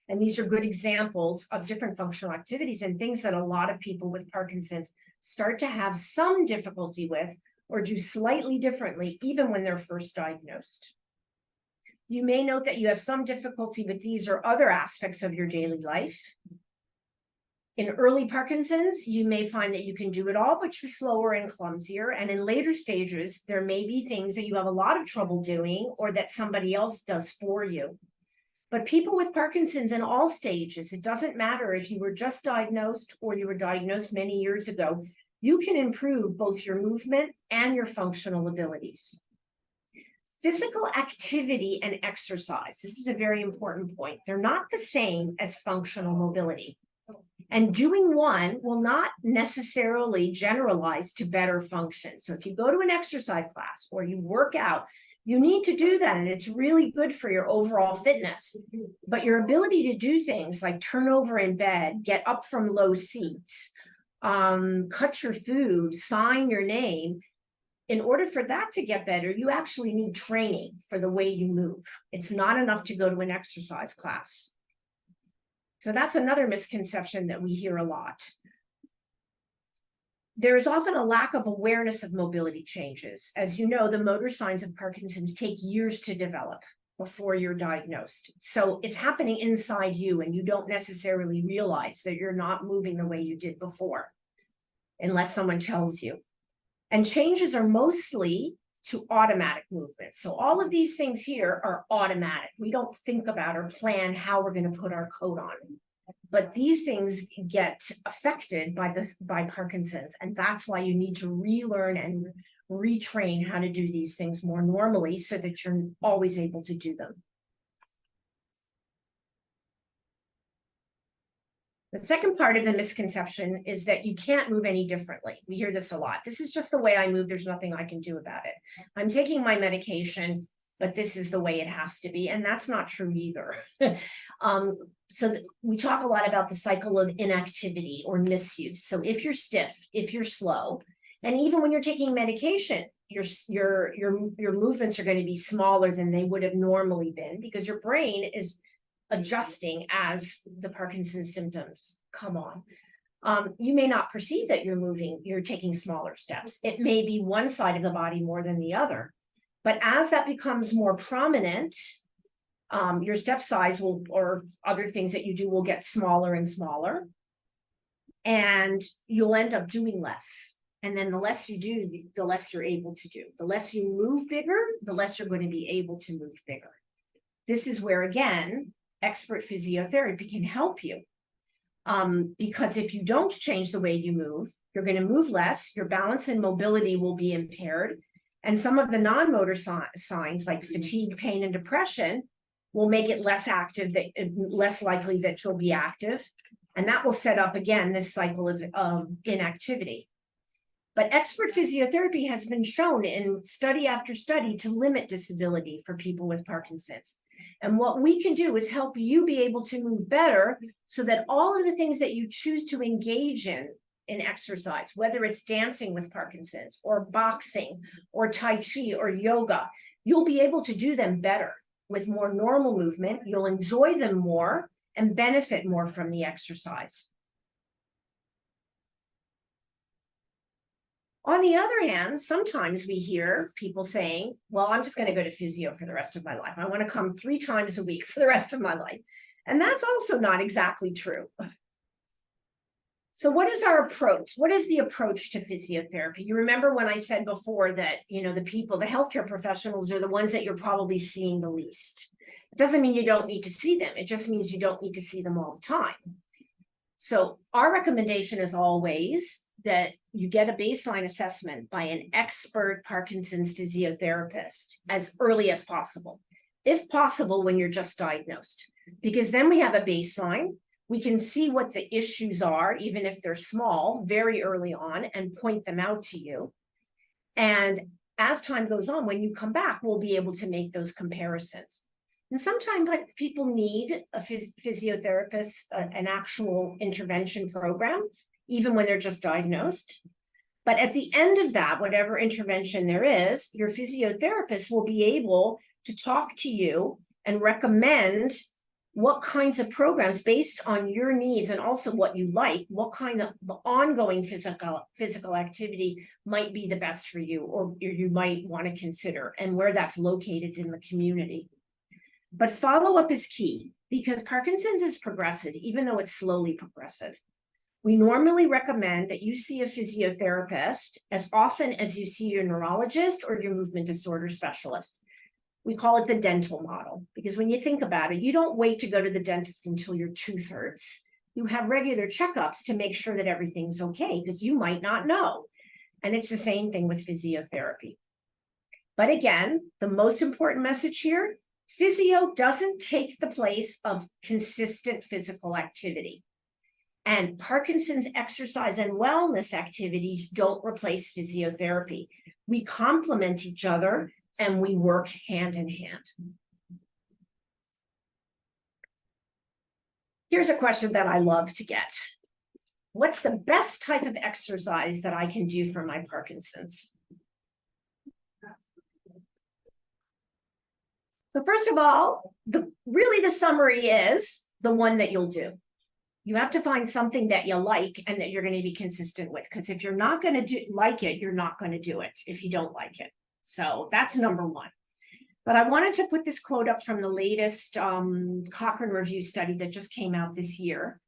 S4: And these are good examples of different functional activities and things that a lot of people with Parkinson's start to have some difficulty with or do slightly differently, even when they're first diagnosed. You may note that you have some difficulty with these or other aspects of your daily life. In early Parkinson's, you may find that you can do it all, but you're slower and clumsier. And in later stages, there may be things that you have a lot of trouble doing or that somebody else does for you. But people with Parkinson's in all stages, it doesn't matter if you were just diagnosed or you were diagnosed many years ago, you can improve both your movement and your functional abilities. Physical activity and exercise, this is a very important point. They're not the same as functional mobility. And doing one will not necessarily generalize to better function. So if you go to an exercise class or you work out, you need to do that. And it's really good for your overall fitness. But your ability to do things like turn over in bed, get up from low seats, cut your food, sign your name, in order for that to get better, you actually need training for the way you move. It's not enough to go to an exercise class. So that's another misconception that we hear a lot. There is often a lack of awareness of mobility changes. As you know, the motor signs of Parkinson's take years to develop before you're diagnosed. So it's happening inside you and you don't necessarily realize that you're not moving the way you did before, unless someone tells you. And changes are mostly to automatic movements. So all of these things here are automatic. We don't think about or plan how we're going to put our coat on. But these things get affected by Parkinson's. And that's why you need to relearn and retrain how to do these things more normally so that you're always able to do them. The second part of the misconception is that you can't move any differently. We hear this a lot. This is just the way I move. There's nothing I can do about it. I'm taking my medication, but this is the way it has to be. And that's not true either. We talk a lot about the cycle of inactivity or misuse. So if you're stiff, if you're slow, and even when you're taking medication, your movements are going to be smaller than they would have normally been because your brain is adjusting as the Parkinson's symptoms come on. You may not perceive that you're taking smaller steps. It may be one side of the body more than the other. But as that becomes more prominent, your step size or other things that you do will get smaller and smaller. And you'll end up doing less. And then the less you do, the less you're able to do. The less you move bigger, the less you're going to be able to move bigger. This is where, again, expert physiotherapy can help you. Because if you don't change the way you move, you're going to move less, your balance and mobility will be impaired. And some of the non-motor signs like fatigue, pain, and depression will make it less active, less likely that you'll be active. And that will set up, again, this cycle of inactivity. But expert physiotherapy has been shown in study after study to limit disability for people with Parkinson's. And what we can do is help you be able to move better so that all of the things that you choose to engage in exercise, whether it's dancing with Parkinson's or boxing or Tai Chi or yoga, you'll be able to do them better with more normal movement. You'll enjoy them more and benefit more from the exercise. On the other hand, sometimes we hear people saying, well, I'm just going to go to physio for the rest of my life. I want to come 3 times a week for the rest of my life. And that's also not exactly true. So what is our approach? What is the approach to physiotherapy? You remember when I said before that, the healthcare professionals are the ones that you're probably seeing the least. It doesn't mean you don't need to see them. It just means you don't need to see them all the time. So our recommendation is always that you get a baseline assessment by an expert Parkinson's physiotherapist as early as possible, if possible, when you're just diagnosed, because then we have a baseline. We can see what the issues are, even if they're small, very early on, and point them out to you. And as time goes on, when you come back, we'll be able to make those comparisons. And sometimes people need a physiotherapist, an actual intervention program, even when they're just diagnosed. But at the end of that, whatever intervention there is, your physiotherapist will be able to talk to you and recommend what kinds of programs based on your needs and also what you like, what kind of ongoing physical activity might be the best for you, or you might want to consider, and where that's located in the community. But follow-up is key, because Parkinson's is progressive, even though it's slowly progressive. We normally recommend that you see a physiotherapist as often as you see your neurologist or your movement disorder specialist. We call it the dental model, because when you think about it, you don't wait to go to the dentist until your tooth hurts. You have regular checkups to make sure that everything's okay, because you might not know. And it's the same thing with physiotherapy. But again, the most important message here, physio doesn't take the place of consistent physical activity. And Parkinson's exercise and wellness activities don't replace physiotherapy. We complement each other, and we work hand in hand. Here's a question that I love to get. What's the best type of exercise that I can do for my Parkinson's? So first of all, really the summary is the one that you'll do. You have to find something that you like and that you're going to be consistent with, because if you're not going to like it, you're not going to do it if you don't like it. So that's number one. But I wanted to put this quote up from the latest Cochrane Review study that just came out this year.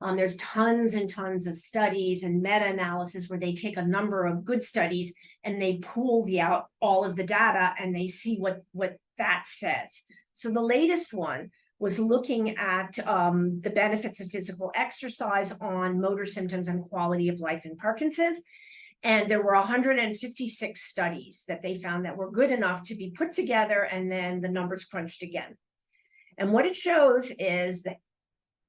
S4: There's tons and tons of studies and meta-analysis where they take a number of good studies and they pool all of the data and they see what that says. So the latest one was looking at the benefits of physical exercise on motor symptoms and quality of life in Parkinson's. And there were 156 studies that they found that were good enough to be put together, and then the numbers crunched again. And what it shows is that,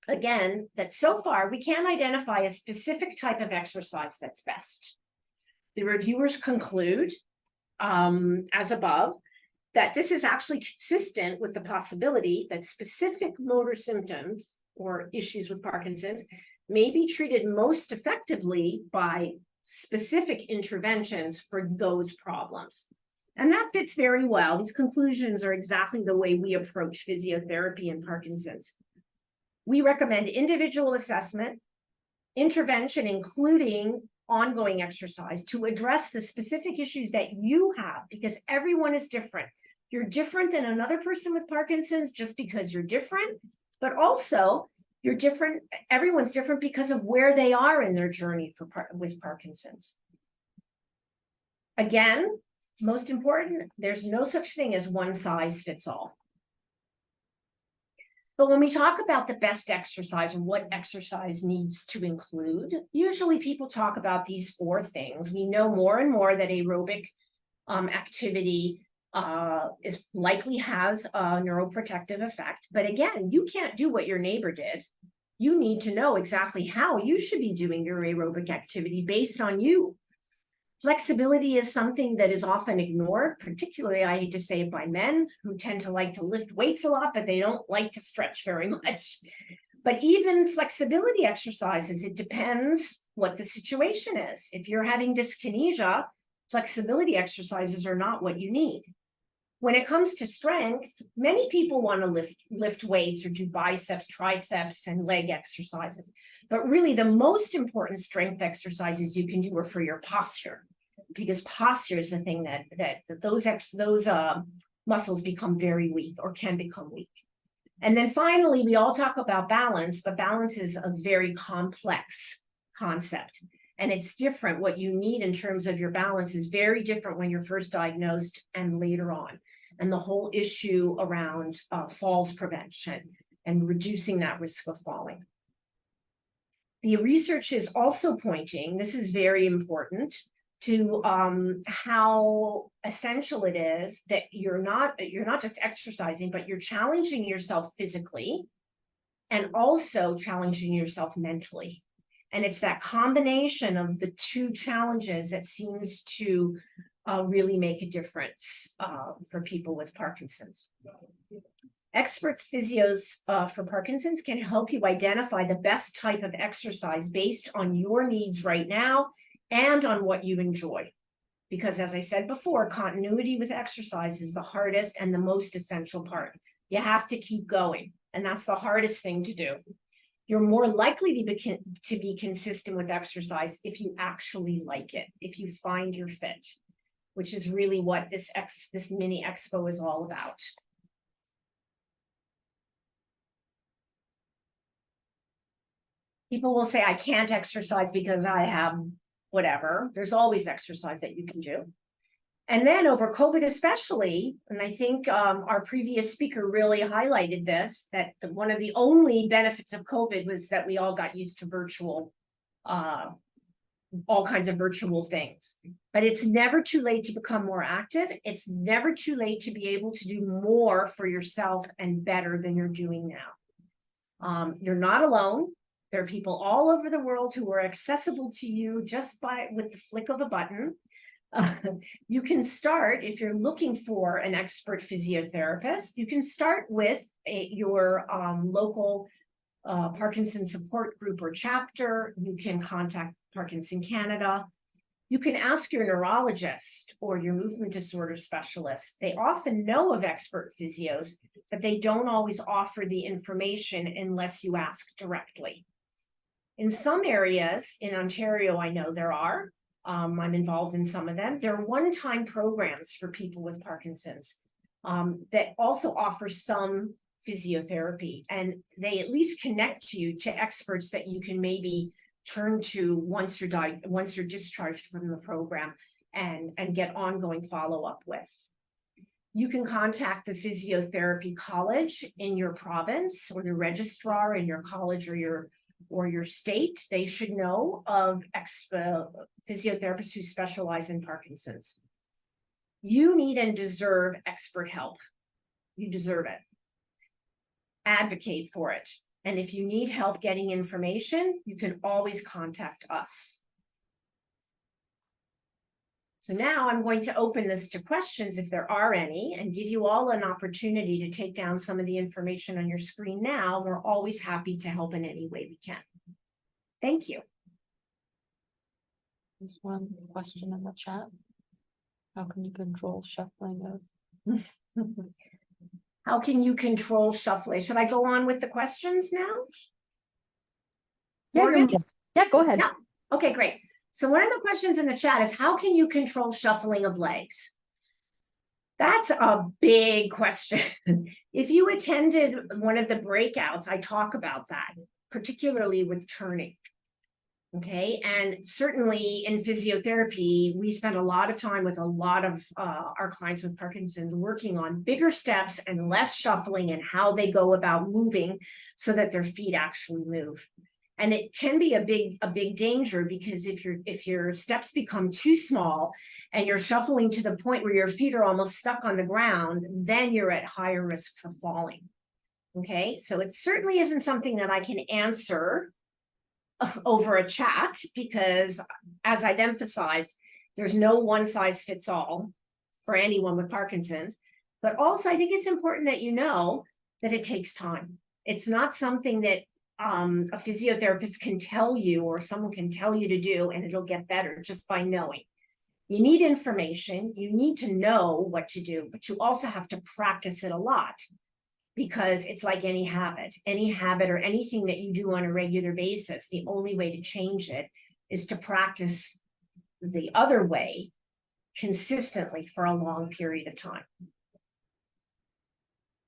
S4: again, that so far we can't identify a specific type of exercise that's best. The reviewers conclude, as above, that this is actually consistent with the possibility that specific motor symptoms or issues with Parkinson's may be treated most effectively by specific interventions for those problems. And that fits very well. These conclusions are exactly the way we approach physiotherapy in Parkinson's. We recommend individual assessment, intervention, including ongoing exercise, to address the specific issues that you have, because everyone is different. You're different than another person with Parkinson's just because you're different, but also you're different. Everyone's different because of where they are in their journey with Parkinson's. Again, most important, there's no such thing as one size fits all. But when we talk about the best exercise and what exercise needs to include, usually people talk about these four things. We know more and more that aerobic activity is likely has a neuroprotective effect. But again, you can't do what your neighbor did. You need to know exactly how you should be doing your aerobic activity based on you. Flexibility is something that is often ignored, particularly, I hate to say it, by men who tend to like to lift weights a lot, but they don't like to stretch very much. But even flexibility exercises, it depends what the situation is. If you're having dyskinesia, flexibility exercises are not what you need. When it comes to strength, many people want to lift weights or do biceps, triceps, and leg exercises. But really, the most important strength exercises you can do are for your posture, because posture is the thing that those muscles become very weak or can become weak. And then finally, we all talk about balance, but balance is a very complex concept. And it's different. What you need in terms of your balance is very different when you're first diagnosed and later on. And the whole issue around falls prevention and reducing that risk of falling. The research is also pointing, this is very important, to how essential it is that you're not just exercising, but you're challenging yourself physically and also challenging yourself mentally. And it's that combination of the two challenges that seems to really make a difference for people with Parkinson's. Experts physios for Parkinson's can help you identify the best type of exercise based on your needs right now and on what you enjoy. Because as I said before, continuity with exercise is the hardest and the most essential part. You have to keep going, and that's the hardest thing to do. You're more likely to be consistent with exercise if you actually like it, if you find your fit, which is really what this mini expo is all about. People will say, I can't exercise because I have whatever. There's always exercise that you can do. And then over COVID especially, and I think our previous speaker really highlighted this, that one of the only benefits of COVID was that we all got used to virtual, all kinds of virtual things. But it's never too late to become more active. It's never too late to be able to do more for yourself and better than you're doing now. You're not alone. There are people all over the world who are accessible to you just with the flick of a button. You can start, if you're looking for an expert physiotherapist, you can start with your local Parkinson support group or chapter. You can contact Parkinson Canada. You can ask your neurologist or your movement disorder specialist. They often know of expert physios, but they don't always offer the information unless you ask directly. In some areas in Ontario, I know there are. I'm involved in some of them. There are one-time programs for people with Parkinson's that also offer some physiotherapy, and they at least connect you to experts that you can maybe turn to once you're discharged from the program and get ongoing follow-up with. You can contact the physiotherapy college in your province or the registrar in your college or your state. They should know of physiotherapists who specialize in Parkinson's. You need and deserve expert help. You deserve it. Advocate for it. And if you need help getting information, you can always contact us. So now I'm going to open this to questions if there are any, and give you all an opportunity to take down some of the information on your screen now. We're always happy to help in any way we can. Thank you.
S5: There's one question in the chat. How can you control shuffling of?
S4: How can you control shuffling? Should I go on with the questions now?
S2: Yeah, yeah, go ahead.
S4: Yeah. Okay, great. So one of the questions in the chat is, how can you control shuffling of legs? That's a big question. If you attended one of the breakouts, I talk about that, particularly with turning. Okay, and certainly in physiotherapy, we spend a lot of time with a lot of our clients with Parkinson's working on bigger steps and less shuffling and how they go about moving so that their feet actually move. And it can be a big danger, because if your steps become too small and you're shuffling to the point where your feet are almost stuck on the ground, then you're at higher risk for falling. Okay, so it certainly isn't something that I can answer over a chat, because as I've emphasized, there's no one size fits all for anyone with Parkinson's. But also I think it's important that you know that it takes time. It's not something that a physiotherapist can tell you or someone can tell you to do and it'll get better just by knowing. You need information, you need to know what to do, but you also have to practice it a lot, because it's like any habit or anything that you do on a regular basis. The only way to change it is to practice the other way consistently for a long period of time.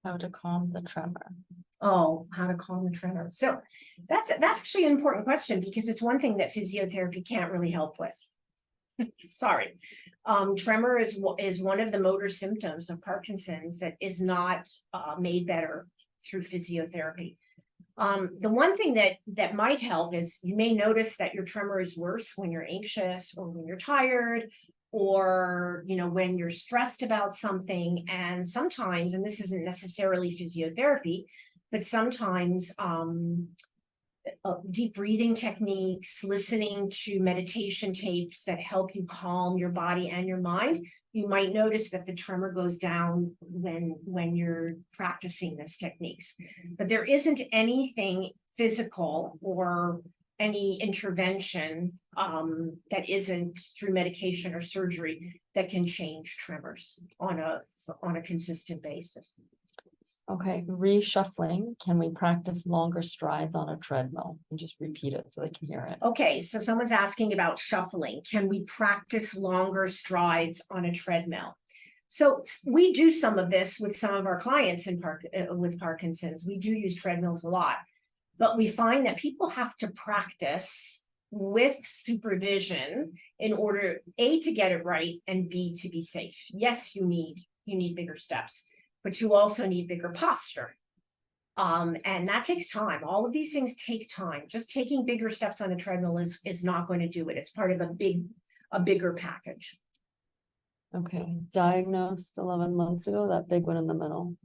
S5: How to calm the tremor.
S4: Oh, how to calm the tremor. So that's actually an important question, because it's one thing that physiotherapy can't really help with. Sorry. Tremor is one of the motor symptoms of Parkinson's that is not made better through physiotherapy. The one thing that might help is you may notice that your tremor is worse when you're anxious or when you're tired, or when you're stressed about something. And sometimes, and this isn't necessarily physiotherapy, but sometimes deep breathing techniques, listening to meditation tapes that help you calm your body and your mind, you might notice that the tremor goes down when you're practicing these techniques. But there isn't anything physical or any intervention that isn't through medication or surgery that can change tremors on a consistent basis.
S5: Okay, reshuffling. Can we practice longer strides on a treadmill? And just repeat it so they can hear it.
S4: Okay, so someone's asking about shuffling. Can we practice longer strides on a treadmill? So we do some of this with some of our clients with Parkinson's. We do use treadmills a lot, but we find that people have to practice with supervision in order, A, to get it right, and B, to be safe. Yes, you need bigger steps, but you also need bigger posture. And that takes time. All of these things take time. Just taking bigger steps on a treadmill is not going to do it. It's part of a bigger package.
S5: Okay, diagnosed 11 months ago, that big one in the middle.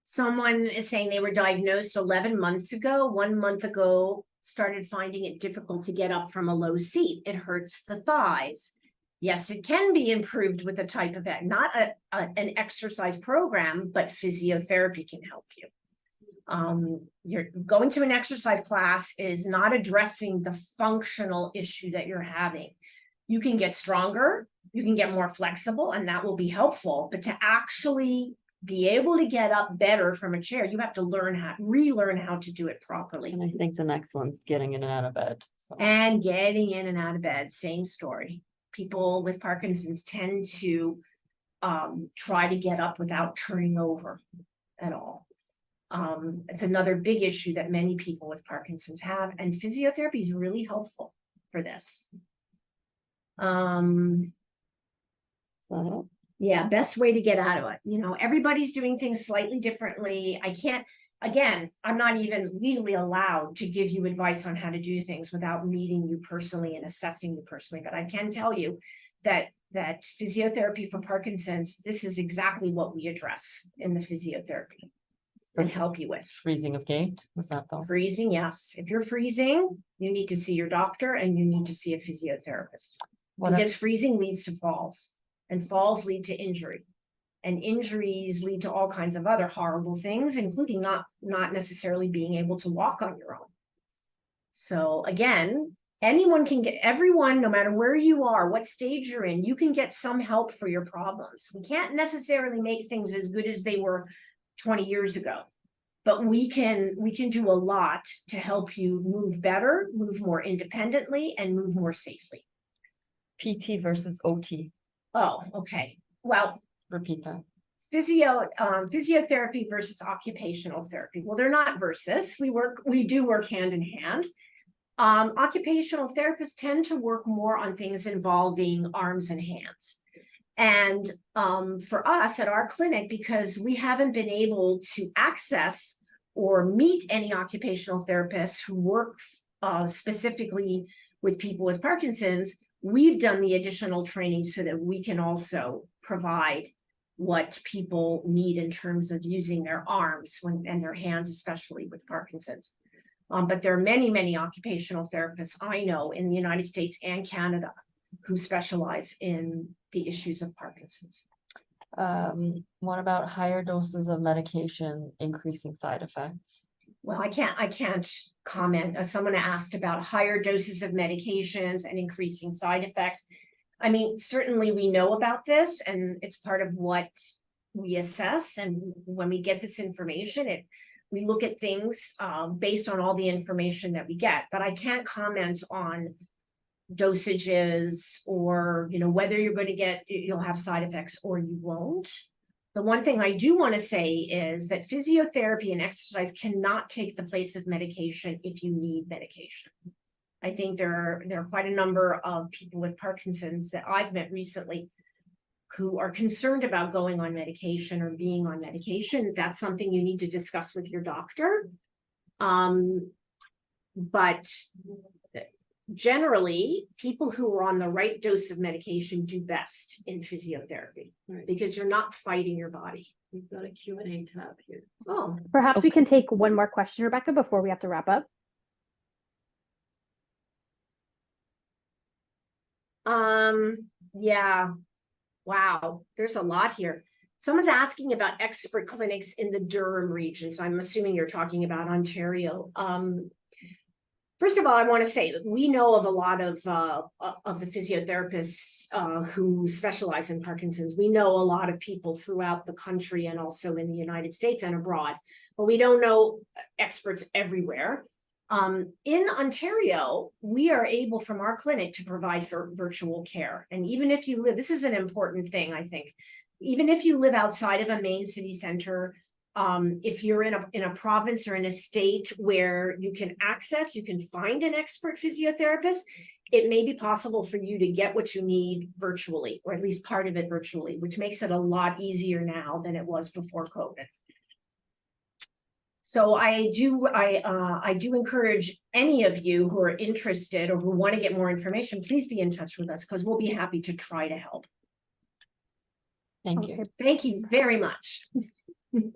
S4: Someone is saying they were diagnosed 11 months ago. 1 month ago, started finding it difficult to get up from a low seat. It hurts the thighs. Yes, it can be improved with a type of not an exercise program, but physiotherapy can help you. You're going to an exercise class is not addressing the functional issue that you're having. You can get stronger, you can get more flexible, and that will be helpful. But to actually be able to get up better from a chair, you have to relearn how to do it properly.
S5: And I think the next one's getting in and out of bed. So.
S4: And getting in and out of bed, same story. People with Parkinson's tend to try to get up without turning over at all. It's another big issue that many people with Parkinson's have, and physiotherapy is really helpful for this.
S5: Is that it?
S4: Yeah, best way to get out of it. Everybody's doing things slightly differently. I'm not even legally allowed to give you advice on how to do things without meeting you personally and assessing you personally. But I can tell you that physiotherapy for Parkinson's, this is exactly what we address in the physiotherapy and help you with.
S5: Freezing of gait, was that though?
S4: Freezing, yes. If you're freezing, you need to see your doctor and you need to see a physiotherapist. Because freezing leads to falls, and falls lead to injury. And injuries lead to all kinds of other horrible things, including not necessarily being able to walk on your own. So again, everyone, no matter where you are, what stage you're in, you can get some help for your problems. We can't necessarily make things as good as they were 20 years ago, but we can do a lot to help you move better, move more independently, and move more safely.
S5: PT versus OT.
S4: Oh, okay. Well,
S5: repeat that.
S4: Physiotherapy versus occupational therapy. Well, they're not versus. We do work hand in hand. Occupational therapists tend to work more on things involving arms and hands. And for us at our clinic, because we haven't been able to access or meet any occupational therapists who work specifically with people with Parkinson's, we've done the additional training so that we can also provide what people need in terms of using their arms and their hands, especially with Parkinson's. But there are many, many occupational therapists I know in the United States and Canada who specialize in the issues of Parkinson's.
S5: What about higher doses of medication increasing side effects?
S4: Well, I can't comment. Someone asked about higher doses of medications and increasing side effects. I mean, certainly we know about this, and it's part of what we assess. And when we get this information, we look at things based on all the information that we get. But I can't comment on dosages or whether you'll have side effects or you won't. The one thing I do want to say is that physiotherapy and exercise cannot take the place of medication if you need medication. I think there are quite a number of people with Parkinson's that I've met recently who are concerned about going on medication or being on medication. That's something you need to discuss with your doctor. But generally, people who are on the right dose of medication do best in physiotherapy because you're not fighting your body.
S5: We've got a Q&A tab here.
S4: Oh,
S2: Perhaps we can take one more question, Rebecca, before we have to wrap up.
S4: yeah. Wow, there's a lot here. Someone's asking about expert clinics in the Durham region, so I'm assuming you're talking about Ontario. First of all, I want to say that we know of a lot of the physiotherapists who specialize in Parkinson's. We know a lot of people throughout the country and also in the United States and abroad, but we don't know experts everywhere. In Ontario, we are able from our clinic to provide for virtual care. And even if you live, this is an important thing, I think, even if you live outside of a main city center, if you're in a province or in a state where you can find an expert physiotherapist, it may be possible for you to get what you need virtually, or at least part of it virtually, which makes it a lot easier now than it was before COVID. So I do encourage any of you who are interested or who want to get more information, please be in touch with us because we'll be happy to try to help.
S5: Thank you.
S2: Okay,
S4: Thank you very much.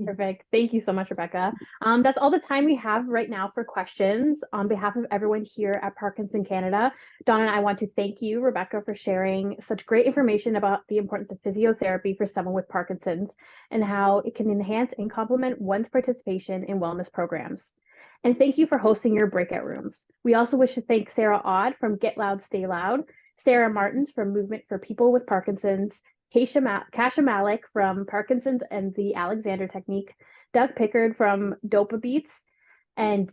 S2: perfect. Thank you so much, Rebecca. That's all the time we have right now for questions. On behalf of everyone here at Parkinson Canada, Dawn and I want to thank you, Rebecca, for sharing such great information about the importance of physiotherapy for someone with Parkinson's and how it can enhance and complement one's participation in wellness programs. And thank you for hosting your breakout rooms. We also wish to thank Sarah Odd from Get Loud, Stay Loud, Sarah Martins from Movement for People with Parkinson's, Kasha Malik from Parkinson's and the Alexander Technique, Doug Pickard from Dopa Beats, and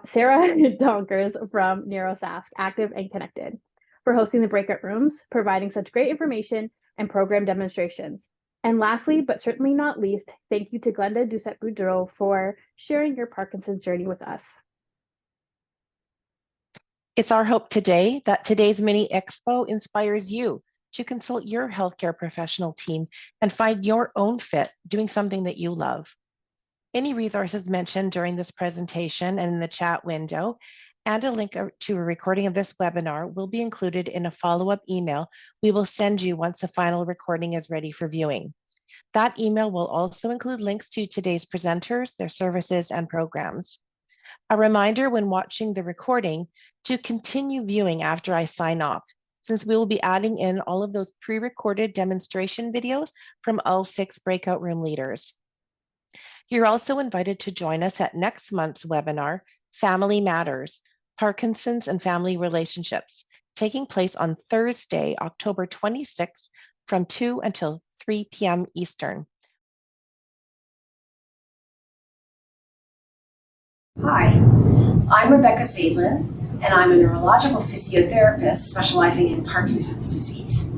S2: Sarah Donkers from Neurosciences, Active and Connected, for hosting the breakout rooms, providing such great information and program demonstrations. And lastly, but certainly not least, thank you to Glenda Doucet-Boudreau for sharing your Parkinson's journey with us.
S1: It's our hope today that today's Mini-Expo inspires you to consult your healthcare professional team and find your own fit doing something that you love. Any resources mentioned during this presentation and in the chat window and a link to a recording of this webinar will be included in a follow-up email we will send you once the final recording is ready for viewing. That email will also include links to today's presenters, their services, and programs. A reminder when watching the recording to continue viewing after I sign off, since we will be adding in all of those pre-recorded demonstration videos from all 6 breakout room leaders. You're also invited to join us at next month's webinar, Family Matters, Parkinson's and Family Relationships, taking place on Thursday, October 26th from 2 until 3 p.m. Eastern.
S6: Hi, I'm Rebecca Zaidlin, and I'm a neurological physiotherapist specializing in Parkinson's disease.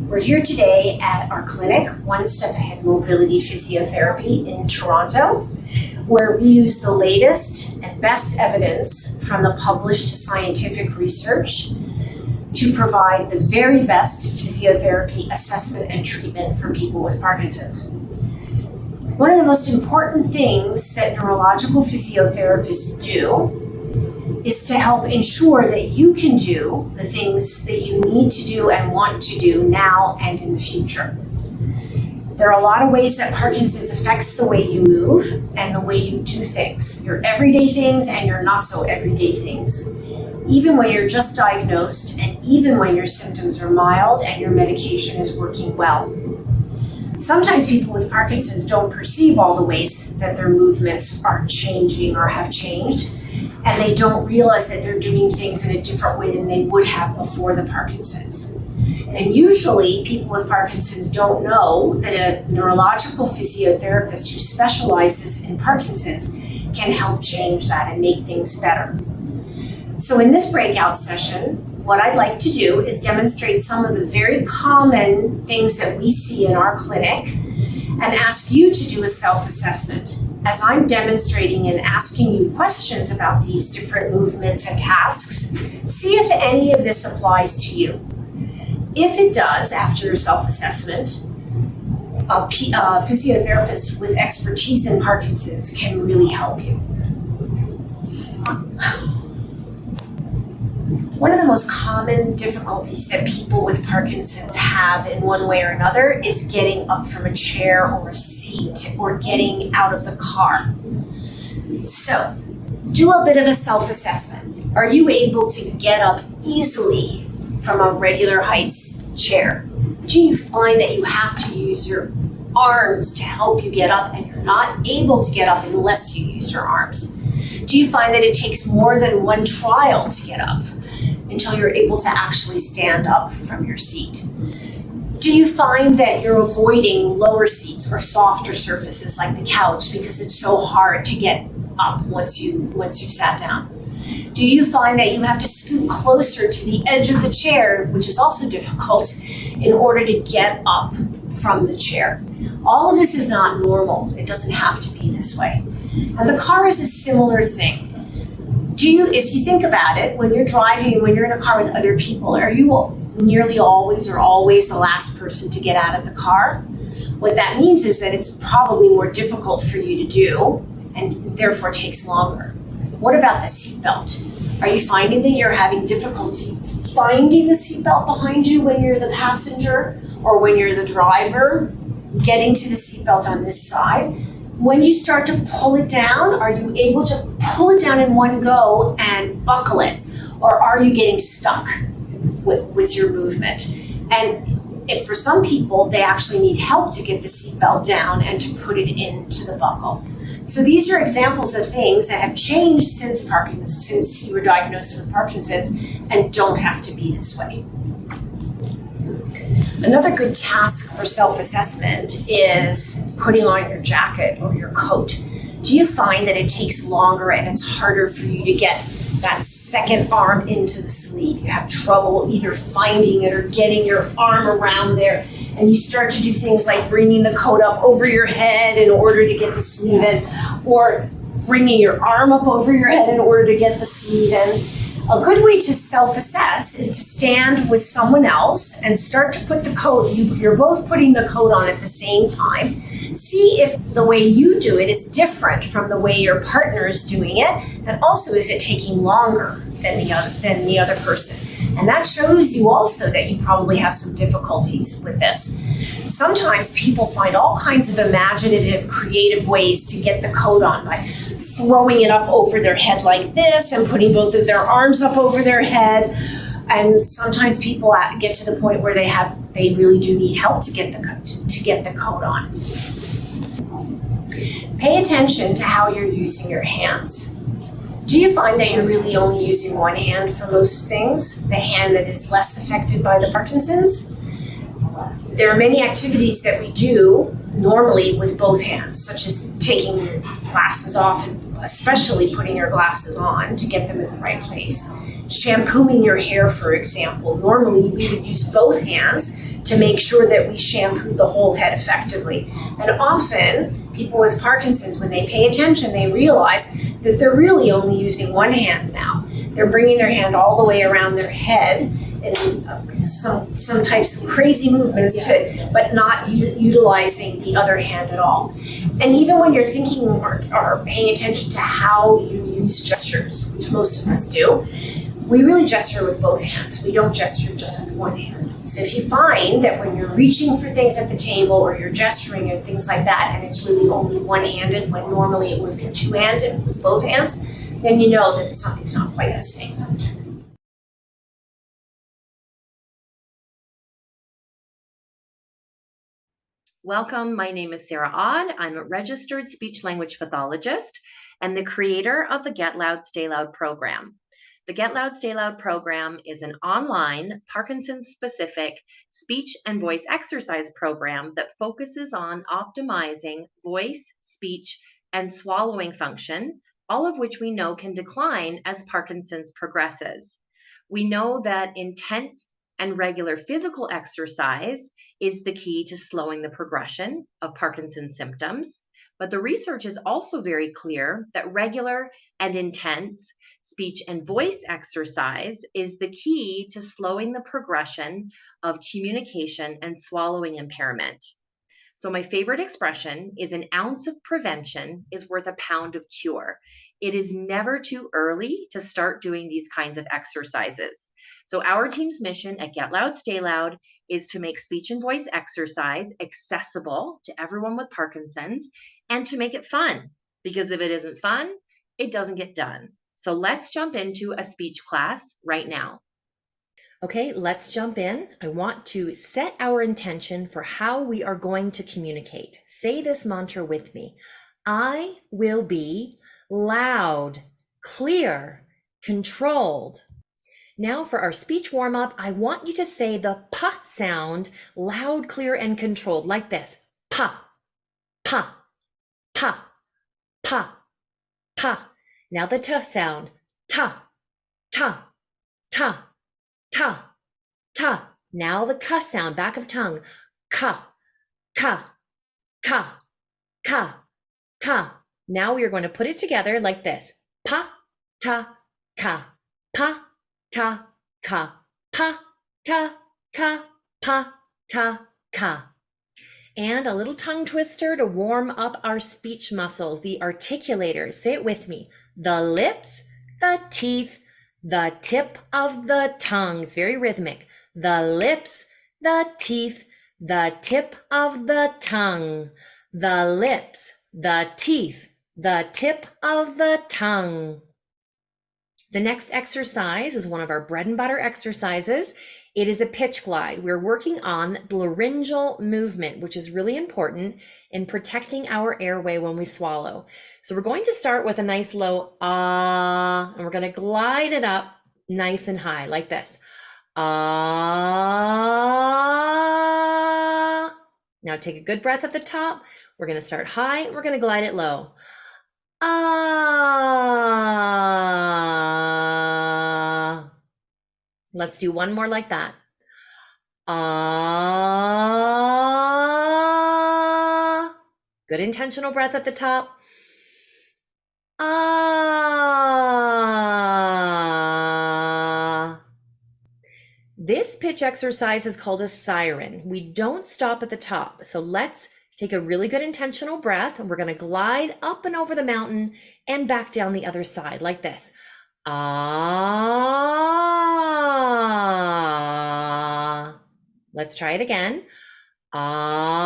S6: We're here today at our clinic, One Step Ahead Mobility Physiotherapy in Toronto, where we use the latest and best evidence from the published scientific research to provide the very best physiotherapy assessment and treatment for people with Parkinson's. One of the most important things that neurological physiotherapists do is to help ensure that you can do the things that you need to do and want to do now and in the future. There are a lot of ways that Parkinson's affects the way you move and the way you do things, your everyday things and your not so everyday things, even when you're just diagnosed and even when your symptoms are mild and your medication is working well. Sometimes people with Parkinson's don't perceive all the ways that their movements are changing or have changed, and they don't realize that they're doing things in a different way than they would have before the Parkinson's. And usually people with Parkinson's don't know that a neurological physiotherapist who specializes in Parkinson's can help change that and make things better. So in this breakout session, what I'd like to do is demonstrate some of the very common things that we see in our clinic and ask you to do a self-assessment. As I'm demonstrating and asking you questions about these different movements and tasks, see if any of this applies to you. If it does, after your self-assessment, a physiotherapist with expertise in Parkinson's can really help you. One of the most common difficulties that people with Parkinson's have in one way or another is getting up from a chair or a seat or getting out of the car. So, do a bit of a self-assessment. Are you able to get up easily from a regular heights chair? Do you find that you have to use your arms to help you get up and you're not able to get up unless you use your arms? Do you find that it takes more than one trial to get up until you're able to actually stand up from your seat? Do you find that you're avoiding lower seats or softer surfaces like the couch because it's so hard to get up once you've sat down? Do you find that you have to scoot closer to the edge of the chair, which is also difficult, in order to get up from the chair? All of this is not normal. It doesn't have to be this way. And the car is a similar thing. If you think about it, when you're driving, when you're in a car with other people, are you nearly always the last person to get out of the car? What that means is that it's probably more difficult for you to do and therefore takes longer. What about the seatbelt? Are you finding that you're having difficulty finding the seatbelt behind you when you're the passenger or when you're the driver, getting to the seatbelt on this side? When you start to pull it down, are you able to pull it down in one go and buckle it? Or are you getting stuck with your movement? And if for some people, they actually need help to get the seatbelt down and to put it into the buckle. So these are examples of things that have changed since you were diagnosed with Parkinson's and don't have to be this way. Another good task for self-assessment is putting on your jacket or your coat. Do you find that it takes longer and it's harder for you to get that second arm into the sleeve? You have trouble either finding it or getting your arm around there, and you start to do things like bringing the coat up over your head in order to get the sleeve in, or bringing your arm up over your head in order to get the sleeve in. A good way to self-assess is to stand with someone else and start to put the coat, you're both putting the coat on at the same time. See if the way you do it is different from the way your partner is doing it, and also is it taking longer than the other person. And that shows you also that you probably have some difficulties with this. Sometimes people find all kinds of imaginative, creative ways to get the coat on by throwing it up over their head like this and putting both of their arms up over their head. And sometimes people get to the point where they really do need help to get the coat on. Pay attention to how you're using your hands. Do you find that you're really only using one hand for most things? The hand that is less affected by the Parkinson's? There are many activities that we do normally with both hands, such as taking glasses off and especially putting your glasses on to get them in the right place. Shampooing your hair, for example. Normally we would use both hands to make sure that we shampoo the whole head effectively. And often people with Parkinson's, when they pay attention, they realize that they're really only using one hand now. They're bringing their hand all the way around their head in some types of crazy movements, but not utilizing the other hand at all. And even when you're thinking or paying attention to how you use gestures, which most of us do, we really gesture with both hands. We don't gesture just with one hand. So if you find that when you're reaching for things at the table or you're gesturing and things like that, and it's really only one-handed when normally it would be two-handed with both hands, then you know that something's not quite the same.
S7: Welcome, my name is Sarah Odd. I'm a registered speech-language pathologist and the creator of the Get Loud, Stay Loud program. The Get Loud, Stay Loud program is an online Parkinson's-specific speech and voice exercise program that focuses on optimizing voice, speech, and swallowing function, all of which we know can decline as Parkinson's progresses. We know that intense and regular physical exercise is the key to slowing the progression of Parkinson's symptoms. But the research is also very clear that regular and intense speech and voice exercise is the key to slowing the progression of communication and swallowing impairment. So my favorite expression is an ounce of prevention is worth a pound of cure. It is never too early to start doing these kinds of exercises. So our team's mission at Get Loud, Stay Loud is to make speech and voice exercise accessible to everyone with Parkinson's and to make it fun, because if it isn't fun, it doesn't get done. So let's jump into a speech class right now. Okay, let's jump in. I want to set our intention for how we are going to communicate. Say this mantra with me. I will be loud, clear, controlled. Now for our speech warm-up, I want you to say the P sound loud, clear, and controlled like this. Pa, pa, pa, pa, pa. Now the T sound. Ta, ta, ta. Ta, ta. Now the K sound, back of tongue. Ka, ka, ka, ka, ka. Now we are going to put it together like this. Pa, ta, ka, pa, ta, ka, pa, ta, ka, pa, ta, ka. And a little tongue twister to warm up our speech muscles, the articulators. Say it with me. The lips, the teeth, the tip of the tongue. It's very rhythmic. The lips, the teeth, the tip of the tongue. The lips, the teeth, the tip of the tongue. The next exercise is one of our bread and butter exercises. It is a pitch glide. We're working on the laryngeal movement, which is really important in protecting our airway when we swallow. So we're going to start with a nice low ah, and we're going to glide it up nice and high like this. Ah. Now take a good breath at the top. We're going to start high. We're going to glide it low. Ah. Let's do one more like that. Ah. Good intentional breath at the top. Ah. This pitch exercise is called a siren. We don't stop at the top. So let's take a really good intentional breath, and we're going to glide up and over the mountain and back down the other side like this. Ah. Let's try it again. Ah.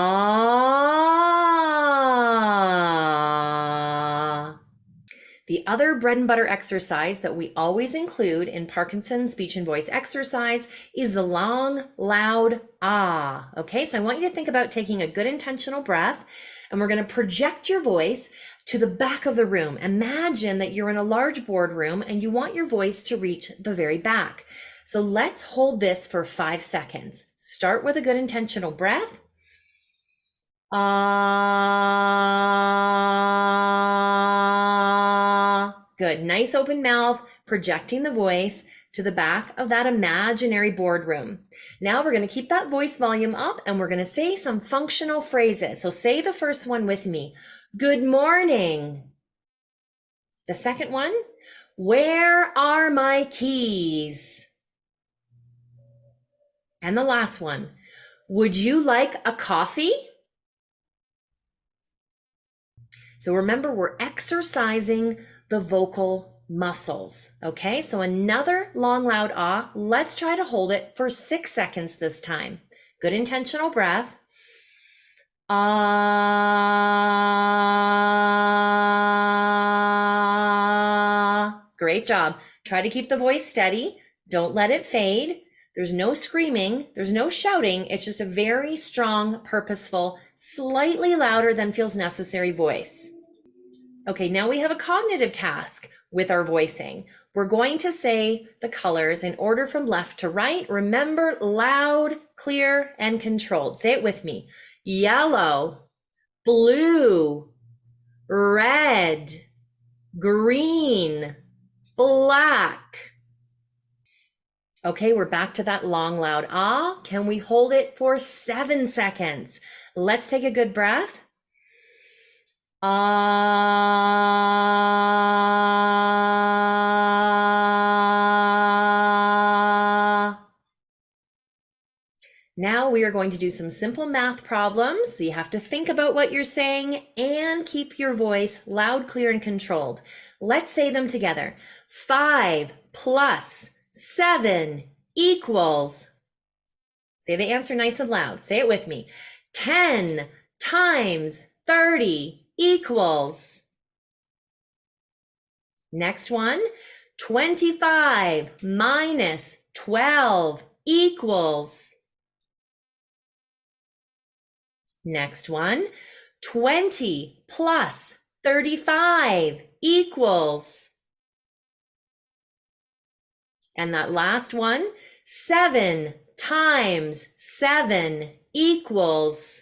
S7: The other bread and butter exercise that we always include in Parkinson's speech and voice exercise is the long, loud ah. Okay, so I want you to think about taking a good intentional breath, and we're going to project your voice to the back of the room. Imagine that you're in a large boardroom and you want your voice to reach the very back. So let's hold this for 5 seconds. Start with a good intentional breath. Ah. Good. Nice open mouth, projecting the voice to the back of that imaginary boardroom. Now we're going to keep that voice volume up, and we're going to say some functional phrases. So say the first one with me. Good morning. The second one, where are my keys? And the last one, would you like a coffee? So remember, we're exercising the vocal muscles. Okay, so another long, loud ah. Let's try to hold it for 6 seconds this time. Good intentional breath. Ah. Great job. Try to keep the voice steady. Don't let it fade. There's no screaming. There's no shouting. It's just a very strong, purposeful, slightly louder than feels necessary voice. Okay, now we have a cognitive task with our voicing. We're going to say the colors in order from left to right. Remember, loud, clear, and controlled. Say it with me. Yellow, blue, red, green, black. Okay, we're back to that long, loud ah. Can we hold it for 7 seconds? Let's take a good breath. Ah. Now we are going to do some simple math problems. So you have to think about what you're saying and keep your voice loud, clear, and controlled. Let's say them together. 5 plus 7 equals, say the answer nice and loud. Say it with me. 10 times 30 equals. Next one. 25 minus 12 equals. Next one, 20 plus 35 equals. And that last one, 7 times 7 equals.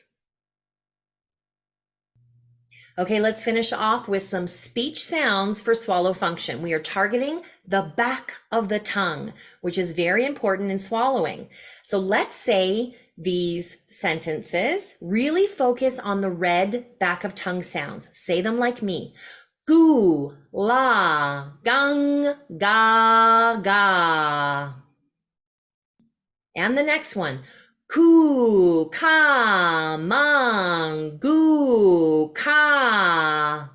S7: Okay, let's finish off with some speech sounds for swallow function. We are targeting the back of the tongue, which is very important in swallowing. So let's say these sentences. Really focus on the red back of tongue sounds. Say them like me. Gu, la, gung, ga, ga. And the next one. Ku, ka, mang, gu, ka.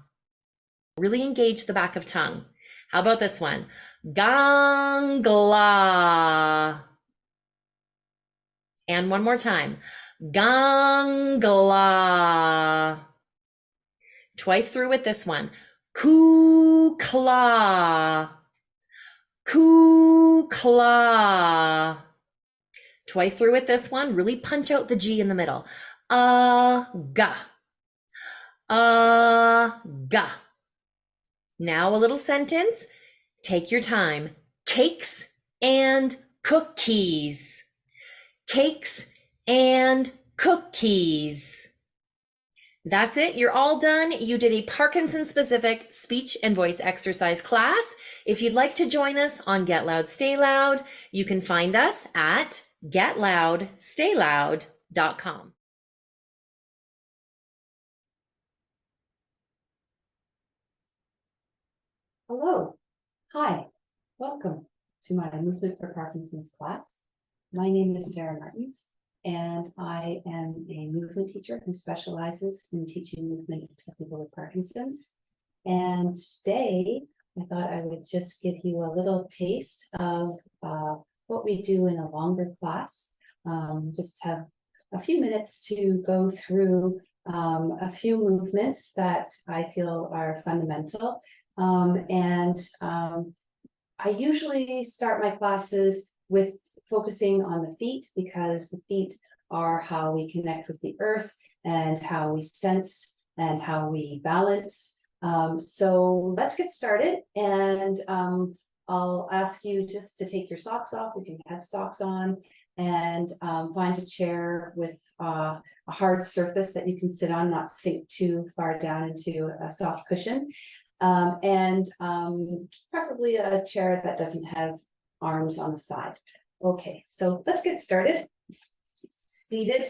S7: Really engage the back of tongue. How about this one? Gangla. And one more time. Gangla. Twice through with this one. Kukla. Kukla. Twice through with this one. Really punch out the G in the middle. Aga. Aga. Now a little sentence. Take your time. Cakes and cookies. Cakes and cookies. That's it. You're all done. You did a Parkinson-specific speech and voice exercise class. If you'd like to join us on Get Loud, Stay Loud, you can find us at getloudstayloud.com.
S8: Hello. Hi. Welcome to my Movement for Parkinson's class. My name is Sarah Martins, and I am a movement teacher who specializes in teaching movement for people with Parkinson's. And today, I thought I would just give you a little taste of what we do in a longer class. Just have a few minutes to go through a few movements that I feel are fundamental. I usually start my classes with focusing on the feet, because the feet are how we connect with the earth and how we sense and how we balance. So let's get started, and I'll ask you just to take your socks off if you have socks on, and find a chair with a hard surface that you can sit on, not sink too far down into a soft cushion. Preferably a chair that doesn't have arms on the side. Okay, so let's get started. Seated.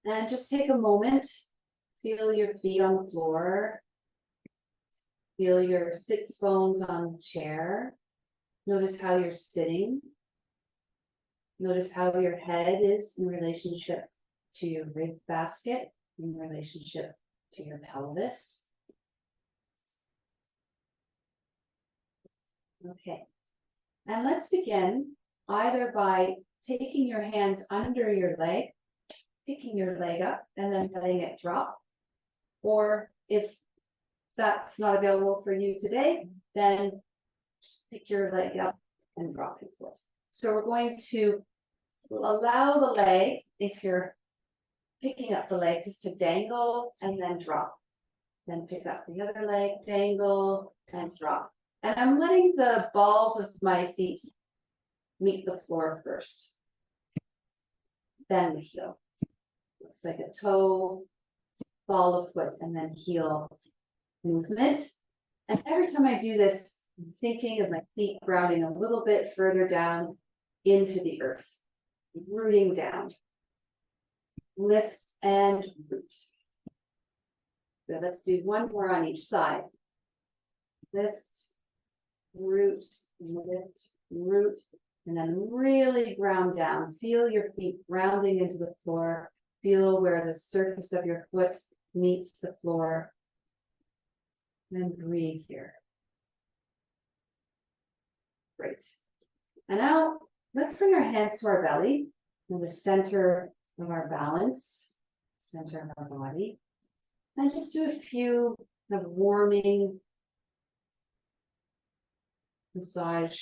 S8: And just take a moment, feel your feet on the floor. Feel your sits bones on the chair. Notice how you're sitting. Notice how your head is in relationship to your rib basket, in relationship to your pelvis. Okay, and let's begin either by taking your hands under your leg, picking your leg up, and then letting it drop. Or if that's not available for you today, then pick your leg up and drop it forward. So we're going to allow the leg, if you're picking up the leg, just to dangle and then drop. Then pick up the other leg, dangle and drop. And I'm letting the balls of my feet meet the floor first. Then the heel. Looks like a toe, ball of foot, and then heel movement. And every time I do this, I'm thinking of my feet grounding a little bit further down into the earth, rooting down. Lift and root. So let's do one more on each side. Lift root, lift, root, and then really ground down. Feel your feet grounding into the floor. Feel where the surface of your foot meets the floor. And then breathe here. Great. And now let's bring our hands to our belly in the center of our balance, center of our body. And just do a few kind of warming massage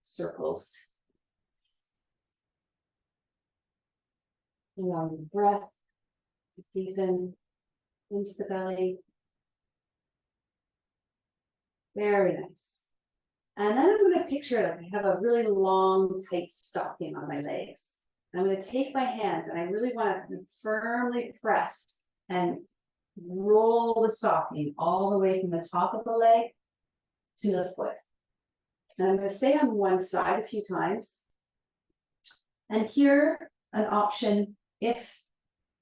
S8: circles. Allow the breath to deepen into the belly. Very nice. And then I'm going to picture like I have a really long, tight stocking on my legs. I'm going to take my hands and I really want to firmly press and roll the stocking all the way from the top of the leg to the foot. And I'm going to stay on one side a few times. And here, an option, if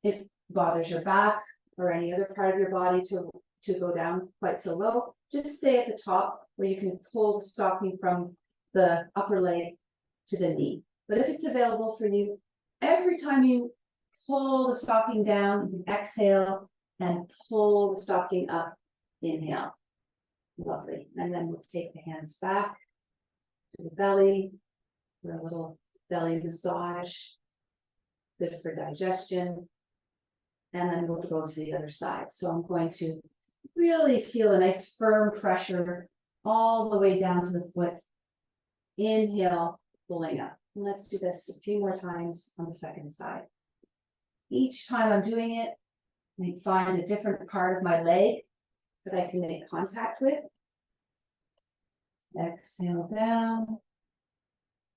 S8: it bothers your back or any other part of your body to go down quite so low, just stay at the top where you can pull the stocking from the upper leg to the knee. But if it's available for you, every time you pull the stocking down, you can exhale and pull the stocking up, inhale. Lovely. And then we'll take the hands back to the belly for a little belly massage. Good for digestion. And then we'll go to the other side. So I'm going to really feel a nice firm pressure all the way down to the foot. Inhale, pulling up. And let's do this a few more times on the second side. Each time I'm doing it, I find a different part of my leg that I can make contact with. Exhale down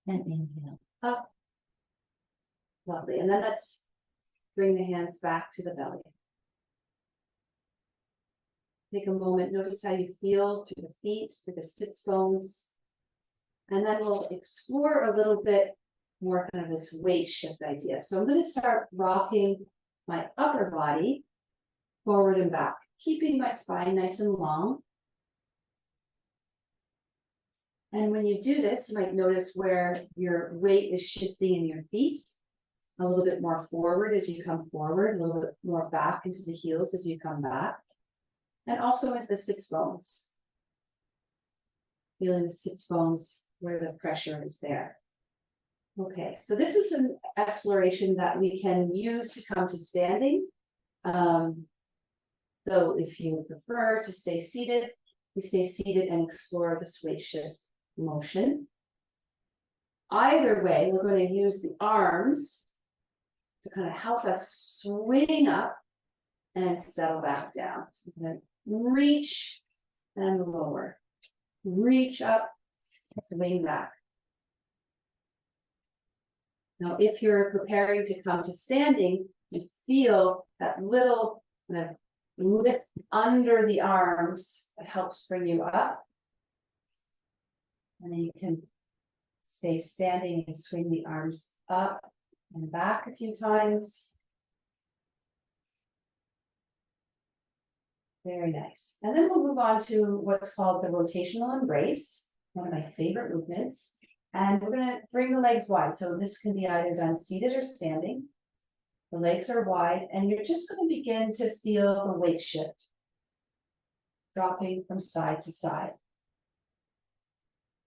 S8: and inhale up. Lovely. And then let's bring the hands back to the belly. Take a moment, notice how you feel through the feet, through the sits bones. And then we'll explore a little bit more kind of this weight shift idea. So I'm going to start rocking my upper body forward and back, keeping my spine nice and long. And when you do this, you might notice where your weight is shifting in your feet. A little bit more forward as you come forward, a little bit more back into the heels as you come back. And also into the sits bones. Feeling the sits bones where the pressure is there. Okay, so this is an exploration that we can use to come to standing. Though if you prefer to stay seated, we stay seated and explore this weight shift motion. Either way, we're going to use the arms to kind of help us swing up and settle back down. So we're going to reach and lower. Reach up, swing back. Now, if you're preparing to come to standing, you feel that little kind of lift under the arms that helps bring you up. And then you can stay standing and swing the arms up and back a few times. Very nice. And then we'll move on to what's called the rotational embrace, one of my favorite movements. And we're going to bring the legs wide. So this can be either done seated or standing. The legs are wide, and you're just going to begin to feel the weight shift, dropping from side to side.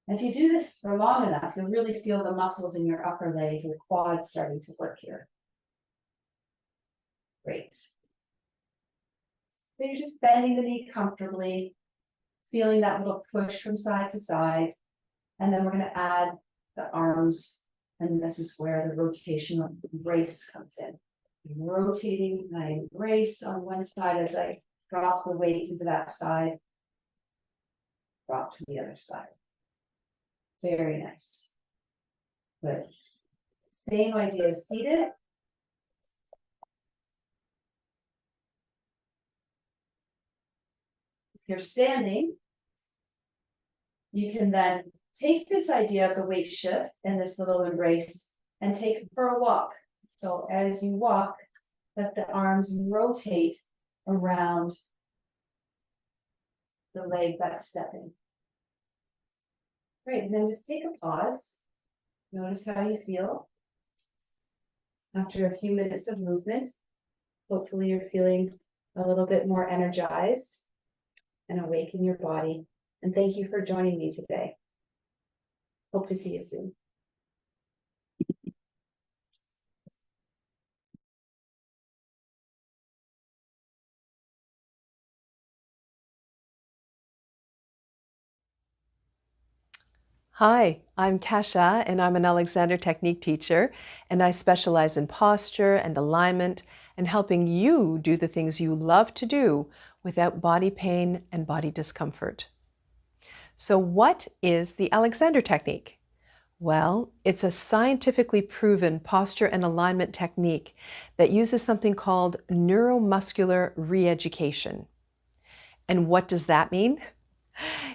S8: And if you do this for long enough, you'll really feel the muscles in your upper leg, your quads starting to work here. Great. So you're just bending the knee comfortably, feeling that little push from side to side. And then we're going to add the arms, and this is where the rotational embrace comes in. I'm rotating my embrace on one side as I drop the weight into that side, drop to the other side. Very nice. Good. Same idea as seated. If you're standing, you can then take this idea of the weight shift and this little embrace and take it for a walk. So as you walk, let the arms rotate around the leg that's stepping. Great, and then just take a pause. Notice how you feel after a few minutes of movement. Hopefully you're feeling a little bit more energized and awake in your body. And thank you for joining me today. Hope to see you soon.
S9: Hi, I'm Kasha, and I'm an Alexander Technique teacher, and I specialize in posture and alignment and helping you do the things you love to do without body pain and body discomfort. So what is the Alexander Technique? Well, it's a scientifically proven posture and alignment technique that uses something called neuromuscular re-education. And what does that mean?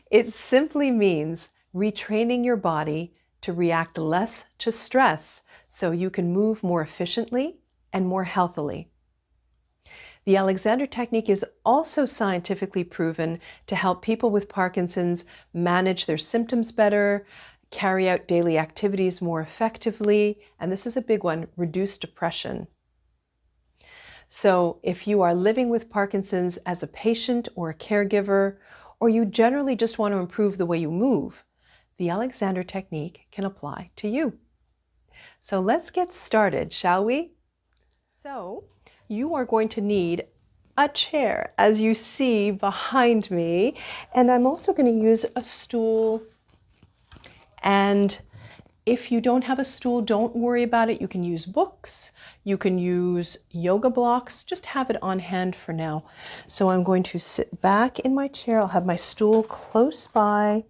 S9: It simply means retraining your body to react less to stress so you can move more efficiently and more healthily. The Alexander Technique is also scientifically proven to help people with Parkinson's manage their symptoms better, carry out daily activities more effectively, and this is a big one, reduce depression. So if you are living with Parkinson's as a patient or a caregiver, or you generally just want to improve the way you move, the Alexander Technique can apply to you. So let's get started, shall we? So you are going to need a chair, as you see behind me, and I'm also going to use a stool. And if you don't have a stool, don't worry about it. You can use books, you can use yoga blocks, just have it on hand for now. So I'm going to sit back in my chair. I'll have my stool close by.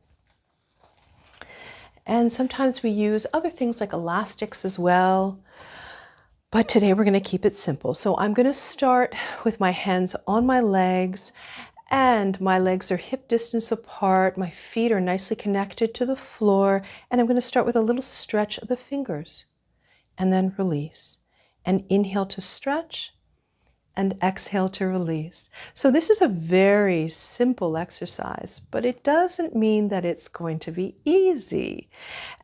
S9: And sometimes we use other things like elastics as well. But today we're going to keep it simple. So I'm going to start with my hands on my legs, and my legs are hip distance apart. My feet are nicely connected to the floor. And I'm going to start with a little stretch of the fingers and then release. And inhale to stretch and exhale to release. So this is a very simple exercise, but it doesn't mean that it's going to be easy.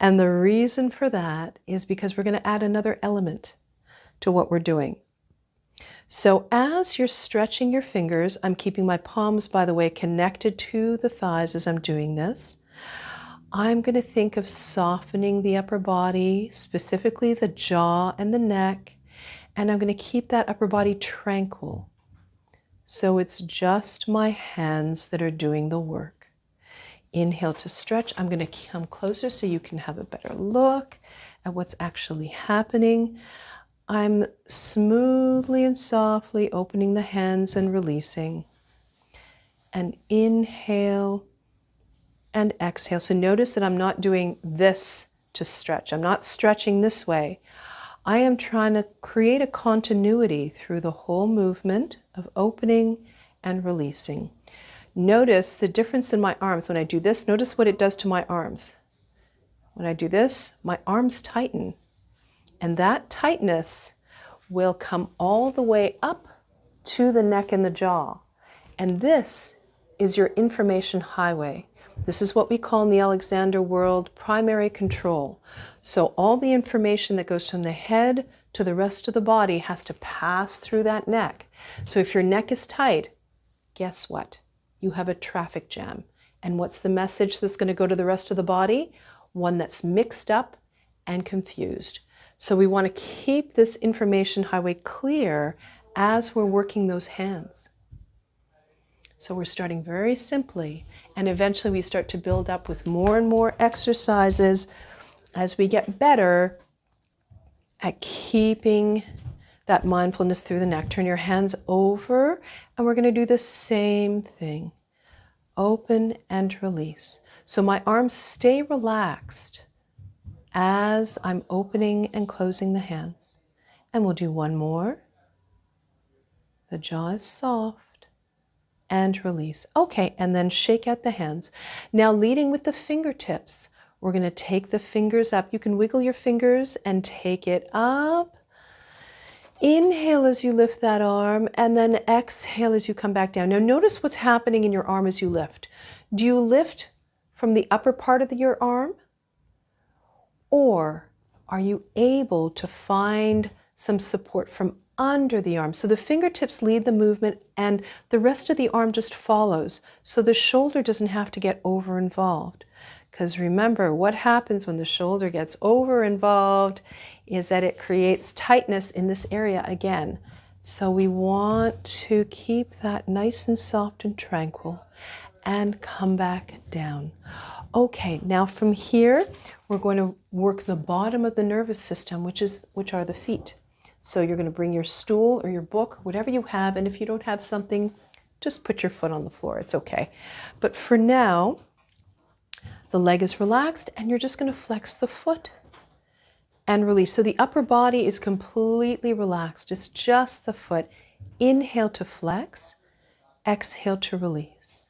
S9: And the reason for that is because we're going to add another element to what we're doing. So as you're stretching your fingers, I'm keeping my palms, by the way, connected to the thighs as I'm doing this. I'm going to think of softening the upper body, specifically the jaw and the neck, and I'm going to keep that upper body tranquil. So it's just my hands that are doing the work. Inhale to stretch. I'm going to come closer so you can have a better look at what's actually happening. I'm smoothly and softly opening the hands and releasing. And inhale and exhale. So notice that I'm not doing this to stretch. I'm not stretching this way. I am trying to create a continuity through the whole movement of opening and releasing. Notice the difference in my arms. When I do this, notice what it does to my arms. When I do this, my arms tighten. And that tightness will come all the way up to the neck and the jaw. And this is your information highway. This is what we call in the Alexander world primary control. So all the information that goes from the head to the rest of the body has to pass through that neck. So if your neck is tight, guess what? You have a traffic jam. And what's the message that's going to go to the rest of the body? One that's mixed up and confused. So we want to keep this information highway clear as we're working those hands. So we're starting very simply, and eventually we start to build up with more and more exercises as we get better at keeping that mindfulness through the neck. Turn your hands over, and we're going to do the same thing. Open and release. So my arms stay relaxed as I'm opening and closing the hands. And we'll do one more. The jaw is soft and release. Okay, and then shake out the hands. Now leading with the fingertips, we're going to take the fingers up. You can wiggle your fingers and take it up. Inhale as you lift that arm, and then exhale as you come back down. Now notice what's happening in your arm as you lift. Do you lift from the upper part of your arm? Or are you able to find some support from under the arm? So the fingertips lead the movement and the rest of the arm just follows. So the shoulder doesn't have to get over involved. Because remember, what happens when the shoulder gets over involved is that it creates tightness in this area again. So we want to keep that nice and soft and tranquil and come back down. Okay, now from here, we're going to work the bottom of the nervous system, which are the feet. So you're going to bring your stool or your book, whatever you have, and if you don't have something, just put your foot on the floor. It's okay. But for now, the leg is relaxed, and you're just going to flex the foot and release. So the upper body is completely relaxed. It's just the foot. Inhale to flex, exhale to release.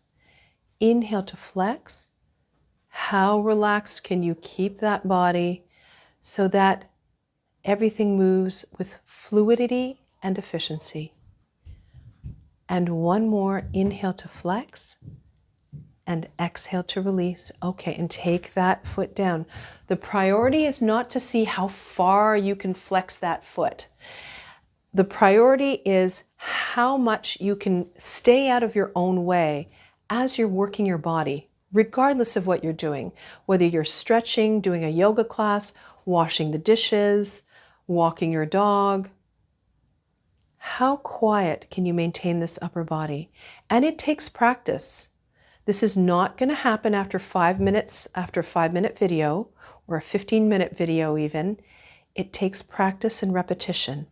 S9: Inhale to flex. How relaxed can you keep that body so that everything moves with fluidity and efficiency? And one more, inhale to flex and exhale to release. Okay, and take that foot down. The priority is not to see how far you can flex that foot. The priority is how much you can stay out of your own way as you're working your body, regardless of what you're doing, whether you're stretching, doing a yoga class, washing the dishes, walking your dog. How quiet can you maintain this upper body? And it takes practice. This is not going to happen after 5 minutes, after a 5-minute video, or a 15-minute video even. It takes practice and repetition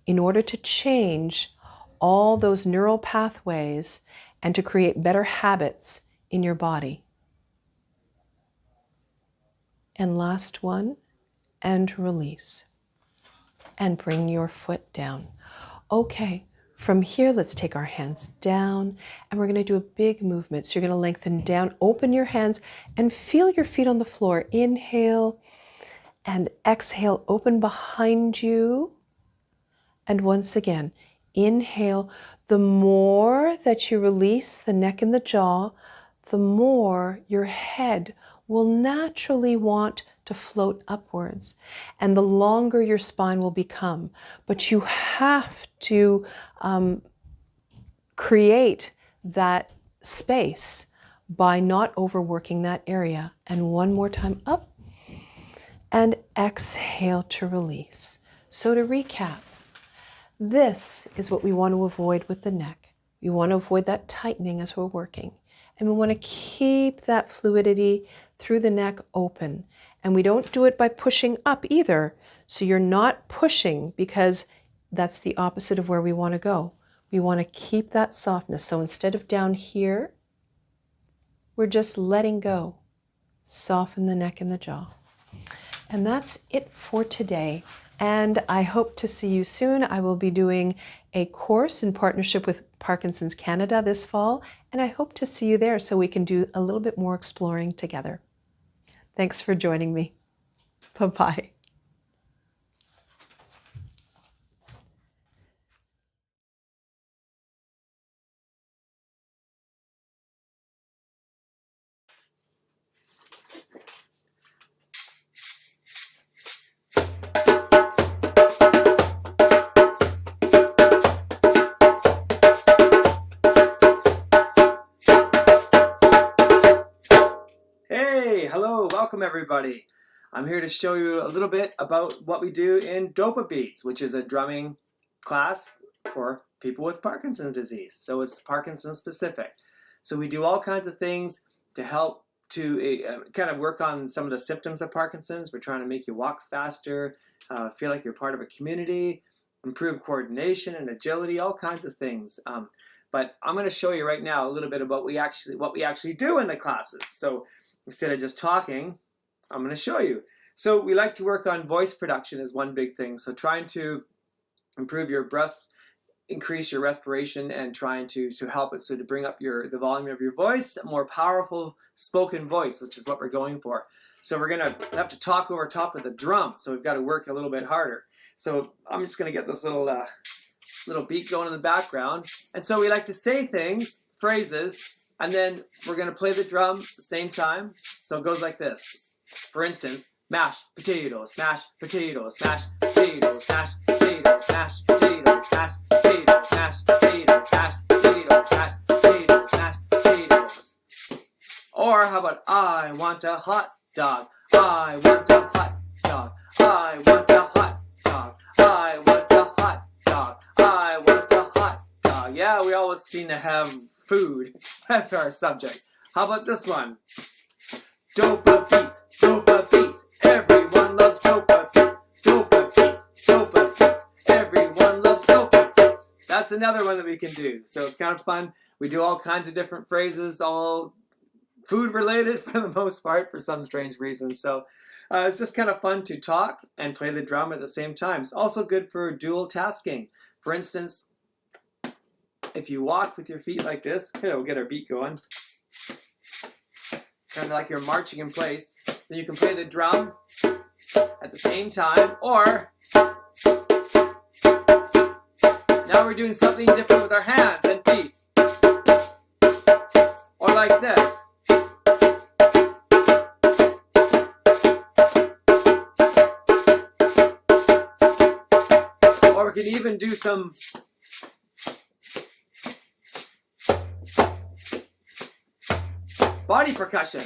S9: in order to change all those neural pathways and to create better habits in your body. And last one, and release. And bring your foot down. Okay, from here, let's take our hands down, and we're going to do a big movement. So you're going to lengthen down, open your hands, and feel your feet on the floor. Inhale, and exhale, open behind you. And once again, inhale. The more that you release the neck and the jaw, the more your head will naturally want to float upwards, and the longer your spine will become. But you have to create that space by not overworking that area. And one more time, up, and exhale to release. So to recap, this is what we want to avoid with the neck. We want to avoid that tightening as we're working. And we want to keep that fluidity through the neck open. And we don't do it by pushing up either. So you're not pushing, because that's the opposite of where we want to go. We want to keep that softness. So instead of down here, we're just letting go. Soften the neck and the jaw. And that's it for today. And I hope to see you soon. I will be doing a course in partnership with Parkinson's Canada this fall, and I hope to see you there so we can do a little bit more exploring together. Thanks for joining me. Bye-bye.
S10: Hello, welcome everybody. I'm here to show you a little bit about what we do in Dopa Beats, which is a drumming class for people with Parkinson's disease. So it's Parkinson's specific. So we do all kinds of things to help to kind of work on some of the symptoms of Parkinson's. We're trying to make you walk faster, feel like you're part of a community, improve coordination and agility, all kinds of things. But I'm going to show you right now a little bit about what we actually do in the classes. So instead of just talking, I'm going to show you. So we like to work on voice production is one big thing. So trying to improve your breath, increase your respiration, and trying to help it so to bring up the volume of your voice, a more powerful spoken voice, which is what we're going for. So we're going to have to talk over top of the drum. So we've got to work a little bit harder. So I'm just going to get this little beat going in the background. And so we like to say things, phrases, And then we're going to play the drum at the same time. So it goes like this. For instance, mash potatoes, mash potatoes, mash potatoes, mash potatoes, mash potatoes, mash potatoes, mash potatoes, mash potatoes, mash potatoes, mash potatoes. Or how about I want a hot dog, I want a hot dog, I want a hot dog, I want a hot dog, I want a hot dog. Yeah, we always seem to have food as our subject. How about this one? Dopa beats, dopa beats, everyone loves dopa beats, dopa beats, dopa beats, everyone loves dopa beats. That's another one that we can do. So it's kind of fun. We do all kinds of different phrases, all food related for the most part for some strange reason. So it's just kind of fun to talk and play the drum at the same time. It's also good for dual tasking. For instance, if you walk with your feet like this, here, we'll get our beat going. Kind of like you're marching in place. Then you can play the drum at the same time, or now we're doing something different with our hands and feet. Or like this. Or we can even do some body percussion.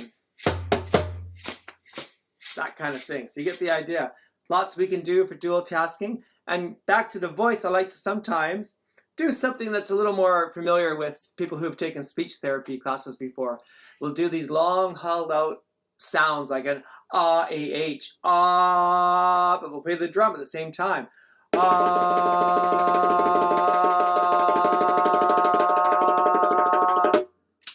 S10: That kind of thing. So you get the idea. Lots we can do for dual tasking. And back to the voice, I like to sometimes do something that's a little more familiar with people who have taken speech therapy classes before. We'll do these long, hauled out sounds like an ah-ah-h, ah, but we'll play the drum at the same time. Ah,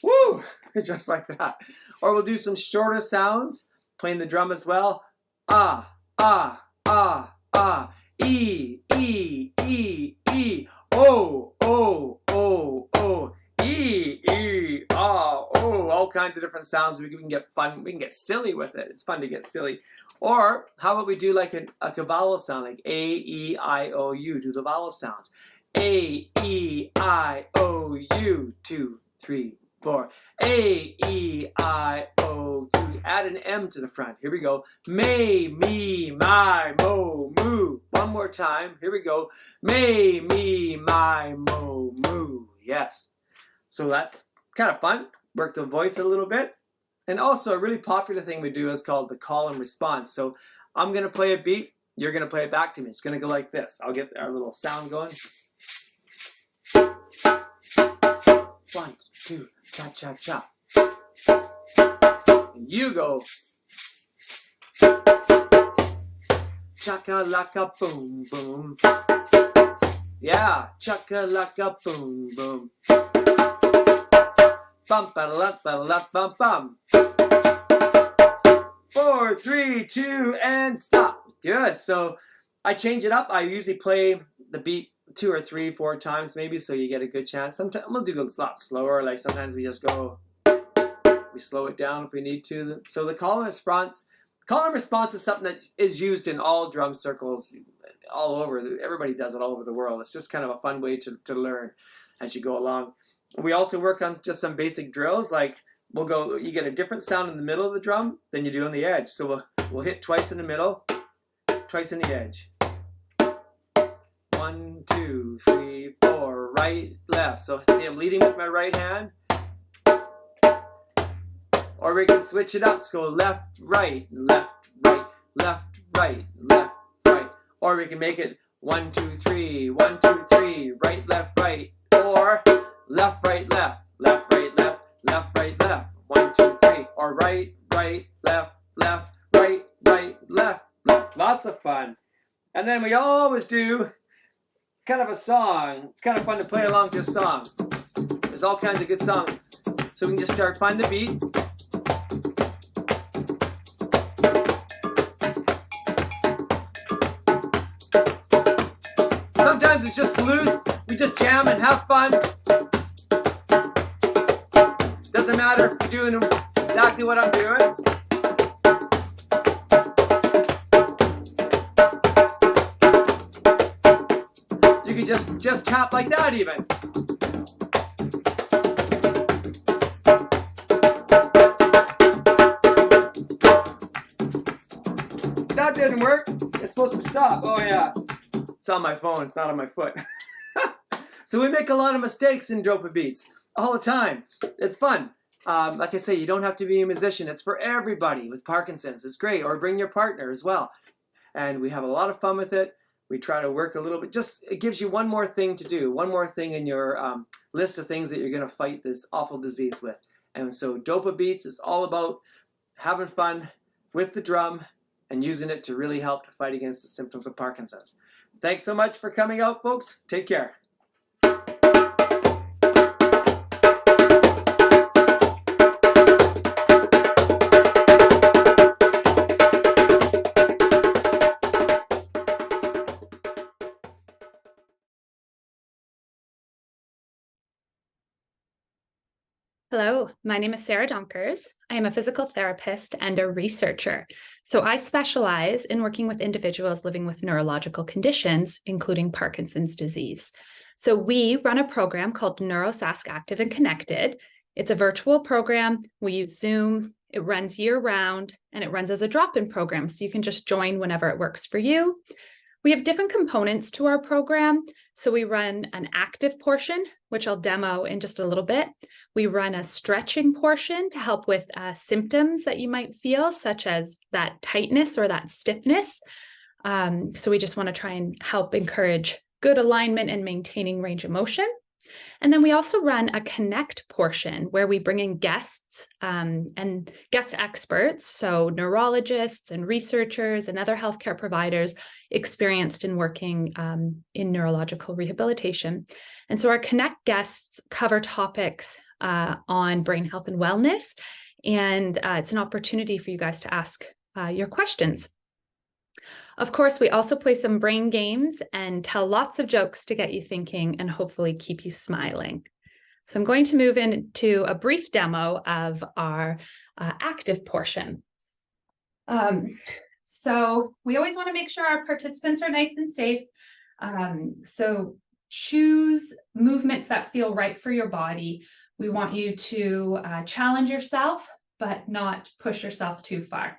S10: woo, just like that. Or we'll do some shorter sounds, playing the drum as well. Ah, ah, ah, ah, e, e, e, e, oh, oh, oh, oh, e, e, ah, oh, all kinds of different sounds. We can get fun, we can get silly with it. It's fun to get silly. Or how about we do like a vowel sound, like A, E, I, O, U, do the vowel sounds. A, E, I, O, U, 2, 3, 4. A, E, I, O, 2. Add an M to the front. Here we go. May, me, my, mo, moo. One more time. Here we go. May, me, my, mo, moo. Yes. So that's kind of fun. Work the voice a little bit. And also a really popular thing we do is called the call and response. So I'm going to play a beat. You're going to play it back to me. It's going to go like this. I'll get our little sound going. 1, 2, cha-cha-cha. And you go. Chaka-laka boom boom. Yeah, chaka-laka boom boom. Bum ba da bum bum. 4, 3, 2, and stop. Good. So I change it up. I usually play the beat 2 or 3, 4 times maybe, so you get a good chance. Sometimes we'll do a lot slower. Like sometimes we just go, we slow it down if we need to. So the call and response is something that is used in all drum circles all over. Everybody does it all over the world. It's just kind of a fun way to learn as you go along. We also work on just some basic drills, like you get a different sound in the middle of the drum than you do on the edge. So we'll hit twice in the middle, twice in the edge. 1, 2, 3, 4, right, left. So see, I'm leading with my right hand. Or we can switch it up. So go left, right, left, right, left, right, left, right. Or we can make it 1, 2, 3, 1, 2, 3, right, left, right. Or left, right, left, left, right, left, left, right, left. 1, 2, 3. Or right, right, left, left, right, right, left, left. Lots of fun. And then we always do kind of a song. It's kind of fun to play along to a song. There's all kinds of good songs. So we can just start find the beat. Sometimes it's just loose. We just jam and have fun. Doesn't matter if you're doing exactly what I'm doing. You can just tap like that even. that didn't work. It's supposed to stop. Oh yeah. It's on my phone, it's not on my foot. So we make a lot of mistakes in Dopa Beats all the time. It's fun. Like I say, you don't have to be a musician. It's for everybody with Parkinson's. It's great. Or bring your partner as well. And we have a lot of fun with it. We try to work a little bit. Just, it gives you one more thing to do. One more thing in your list of things that you're going to fight this awful disease with. And so Dopa Beats is all about having fun with the drum and using it to really help to fight against the symptoms of Parkinson's. Thanks so much for coming out, folks. Take care.
S11: Hello, my name is Sarah Donkers. I am a physical therapist and a researcher. So I specialize in working with individuals living with neurological conditions, including Parkinson's disease. So we run a program called Neurosciences Active and Connected. It's a virtual program. We use Zoom. It runs year round and it runs as a drop-in program. So you can just join whenever it works for you. We have different components to our program. So we run an active portion, which I'll demo in just a little bit. We run a stretching portion to help with symptoms that you might feel, such as that tightness or that stiffness. So we just want to try and help encourage good alignment and maintaining range of motion. And then we also run a connect portion where we bring in guests and guest experts, so neurologists and researchers and other healthcare providers experienced in working in neurological rehabilitation. And so our connect guests cover topics on brain health and wellness, and it's an opportunity for you guys to ask your questions. Of course, we also play some brain games and tell lots of jokes to get you thinking and hopefully keep you smiling. So I'm going to move into a brief demo of our active portion. So we always want to make sure our participants are nice and safe. So choose movements that feel right for your body. We want you to challenge yourself, but not push yourself too far.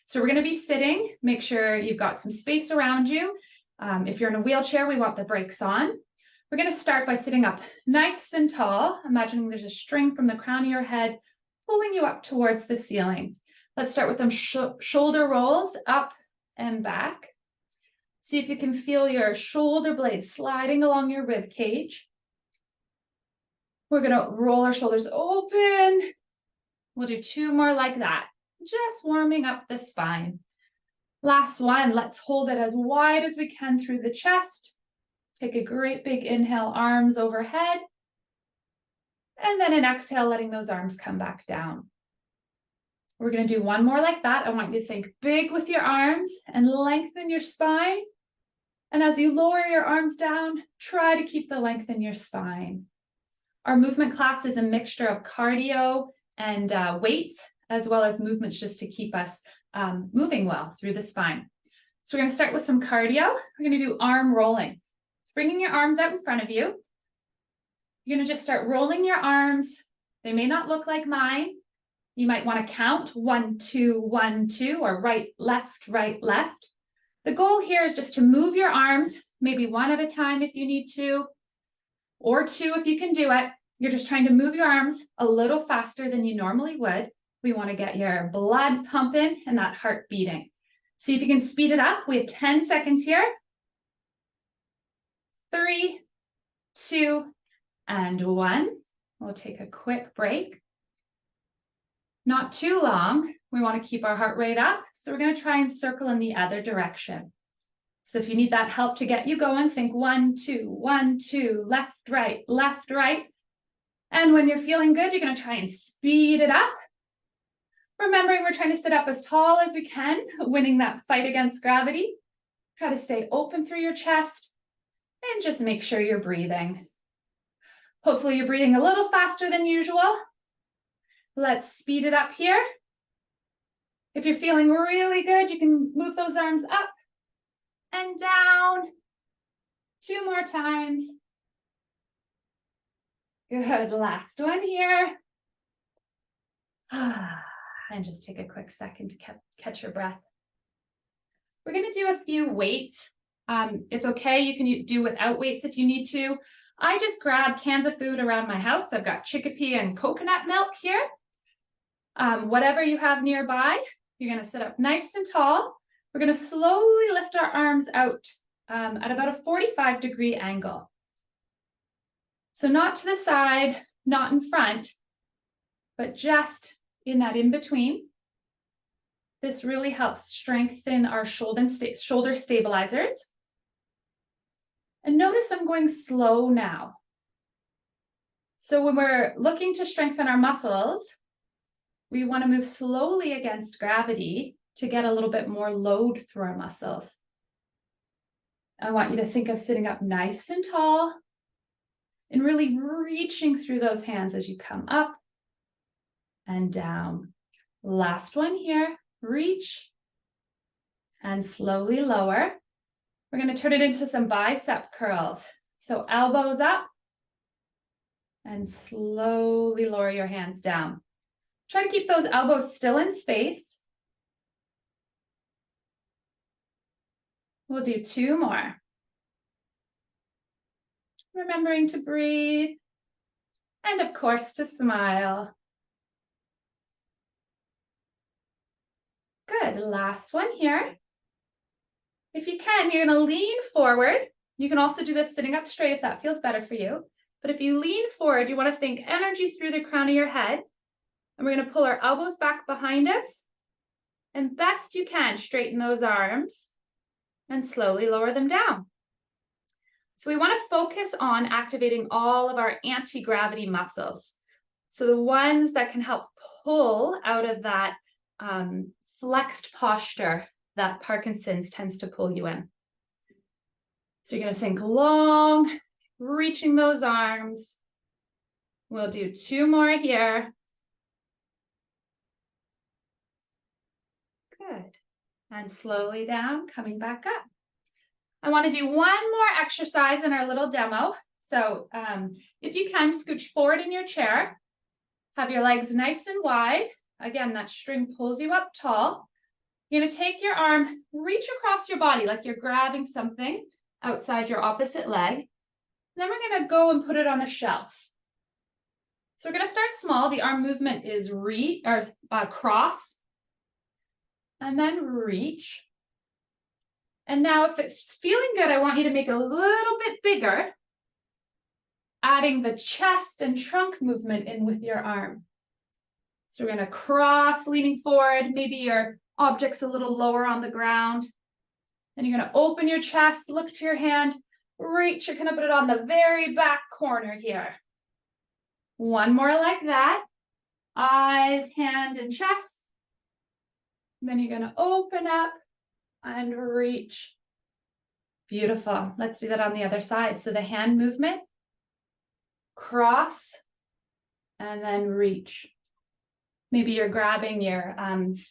S11: So we're going to be sitting. Make sure you've got some space around you. If you're in a wheelchair, we want the brakes on. We're going to start by sitting up nice and tall, imagining there's a string from the crown of your head pulling you up towards the ceiling. Let's start with them shoulder rolls up and back. See if you can feel your shoulder blades sliding along your rib cage. We're going to roll our shoulders open. We'll do 2 more like that. Just warming up the spine. Last one, let's hold it as wide as we can through the chest. Take a great big inhale, arms overhead. And then an exhale, letting those arms come back down. We're going to do 1 more like that. I want you to think big with your arms and lengthen your spine. And as you lower your arms down, try to keep the length in your spine. Our movement class is a mixture of cardio and weights, as well as movements just to keep us moving well through the spine. So we're going to start with some cardio. We're going to do arm rolling. It's bringing your arms out in front of you. You're going to just start rolling your arms. They may not look like mine. You might want to count 1, 2, 1, 2, or right, left, right, left. The goal here is just to move your arms, maybe 1 at a time if you need to, or 2 if you can do it. You're just trying to move your arms a little faster than you normally would. We want to get your blood pumping and that heart beating. See if you can speed it up. We have 10 seconds here. 3, 2, and 1. We'll take a quick break. Not too long. We want to keep our heart rate up. So we're going to try and circle in the other direction. So if you need that help to get you going, think 1, 2, 1, 2, left, right, left, right. And when you're feeling good, you're going to try and speed it up. Remembering we're trying to sit up as tall as we can, winning that fight against gravity. Try to stay open through your chest and just make sure you're breathing. Hopefully you're breathing a little faster than usual. Let's speed it up here. If you're feeling really good, you can move those arms up and down. 2 more times. Good, last one here. And just take a quick second to catch your breath. We're going to do a few weights. It's okay. You can do without weights if you need to. I just grab cans of food around my house. I've got chickpea and coconut milk here. Whatever you have nearby, you're going to sit up nice and tall. We're going to slowly lift our arms out at about a 45-degree angle. So not to the side, not in front, but just in that in-between. This really helps strengthen our shoulder stabilizers. And notice I'm going slow now. So when we're looking to strengthen our muscles, we want to move slowly against gravity to get a little bit more load through our muscles. I want you to think of sitting up nice and tall and really reaching through those hands as you come up and down. Last one here, reach and slowly lower. We're going to turn it into some bicep curls. So elbows up and slowly lower your hands down. Try to keep those elbows still in space. We'll do 2 more. Remembering to breathe and of course to smile. Good, last one here. If you can, you're going to lean forward. You can also do this sitting up straight if that feels better for you. But if you lean forward, you want to think energy through the crown of your head. And we're going to pull our elbows back behind us. And best you can, straighten those arms and slowly lower them down. So we want to focus on activating all of our anti-gravity muscles. So the ones that can help pull out of that flexed posture that Parkinson's tends to pull you in. So you're going to think long, reaching those arms. We'll do 2 more here. Good. And slowly down, coming back up. I want to do one more exercise in our little demo. So if you can, scooch forward in your chair. Have your legs nice and wide. Again, that string pulls you up tall. You're going to take your arm, reach across your body like you're grabbing something outside your opposite leg. And then we're going to go and put it on a shelf. So we're going to start small. The arm movement is cross and then reach. And now if it's feeling good, I want you to make it a little bit bigger, adding the chest and trunk movement in with your arm. So we're going to cross, leaning forward. Maybe your object's a little lower on the ground. Then you're going to open your chest, look to your hand, reach. You're going to put it on the very back corner here. One more like that. Eyes, hand, and chest. And then you're going to open up and reach. Beautiful. Let's do that on the other side. So the hand movement, cross, and then reach. Maybe you're grabbing your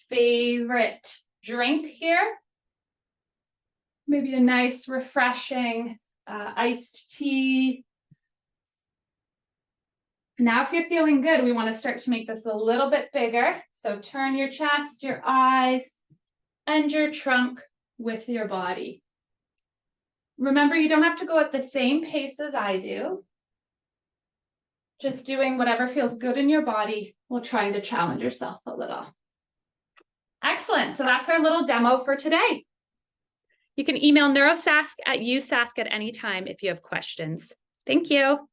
S11: favorite drink here. Maybe a nice, refreshing iced tea. Now, if you're feeling good, we want to start to make this a little bit bigger. So turn your chest, your eyes, and your trunk with your body. Remember, you don't have to go at the same pace as I do. Just doing whatever feels good in your body while trying to challenge yourself a little. Excellent. So that's our little demo for today. You can email neurosask@usask at any time if you have questions. Thank you.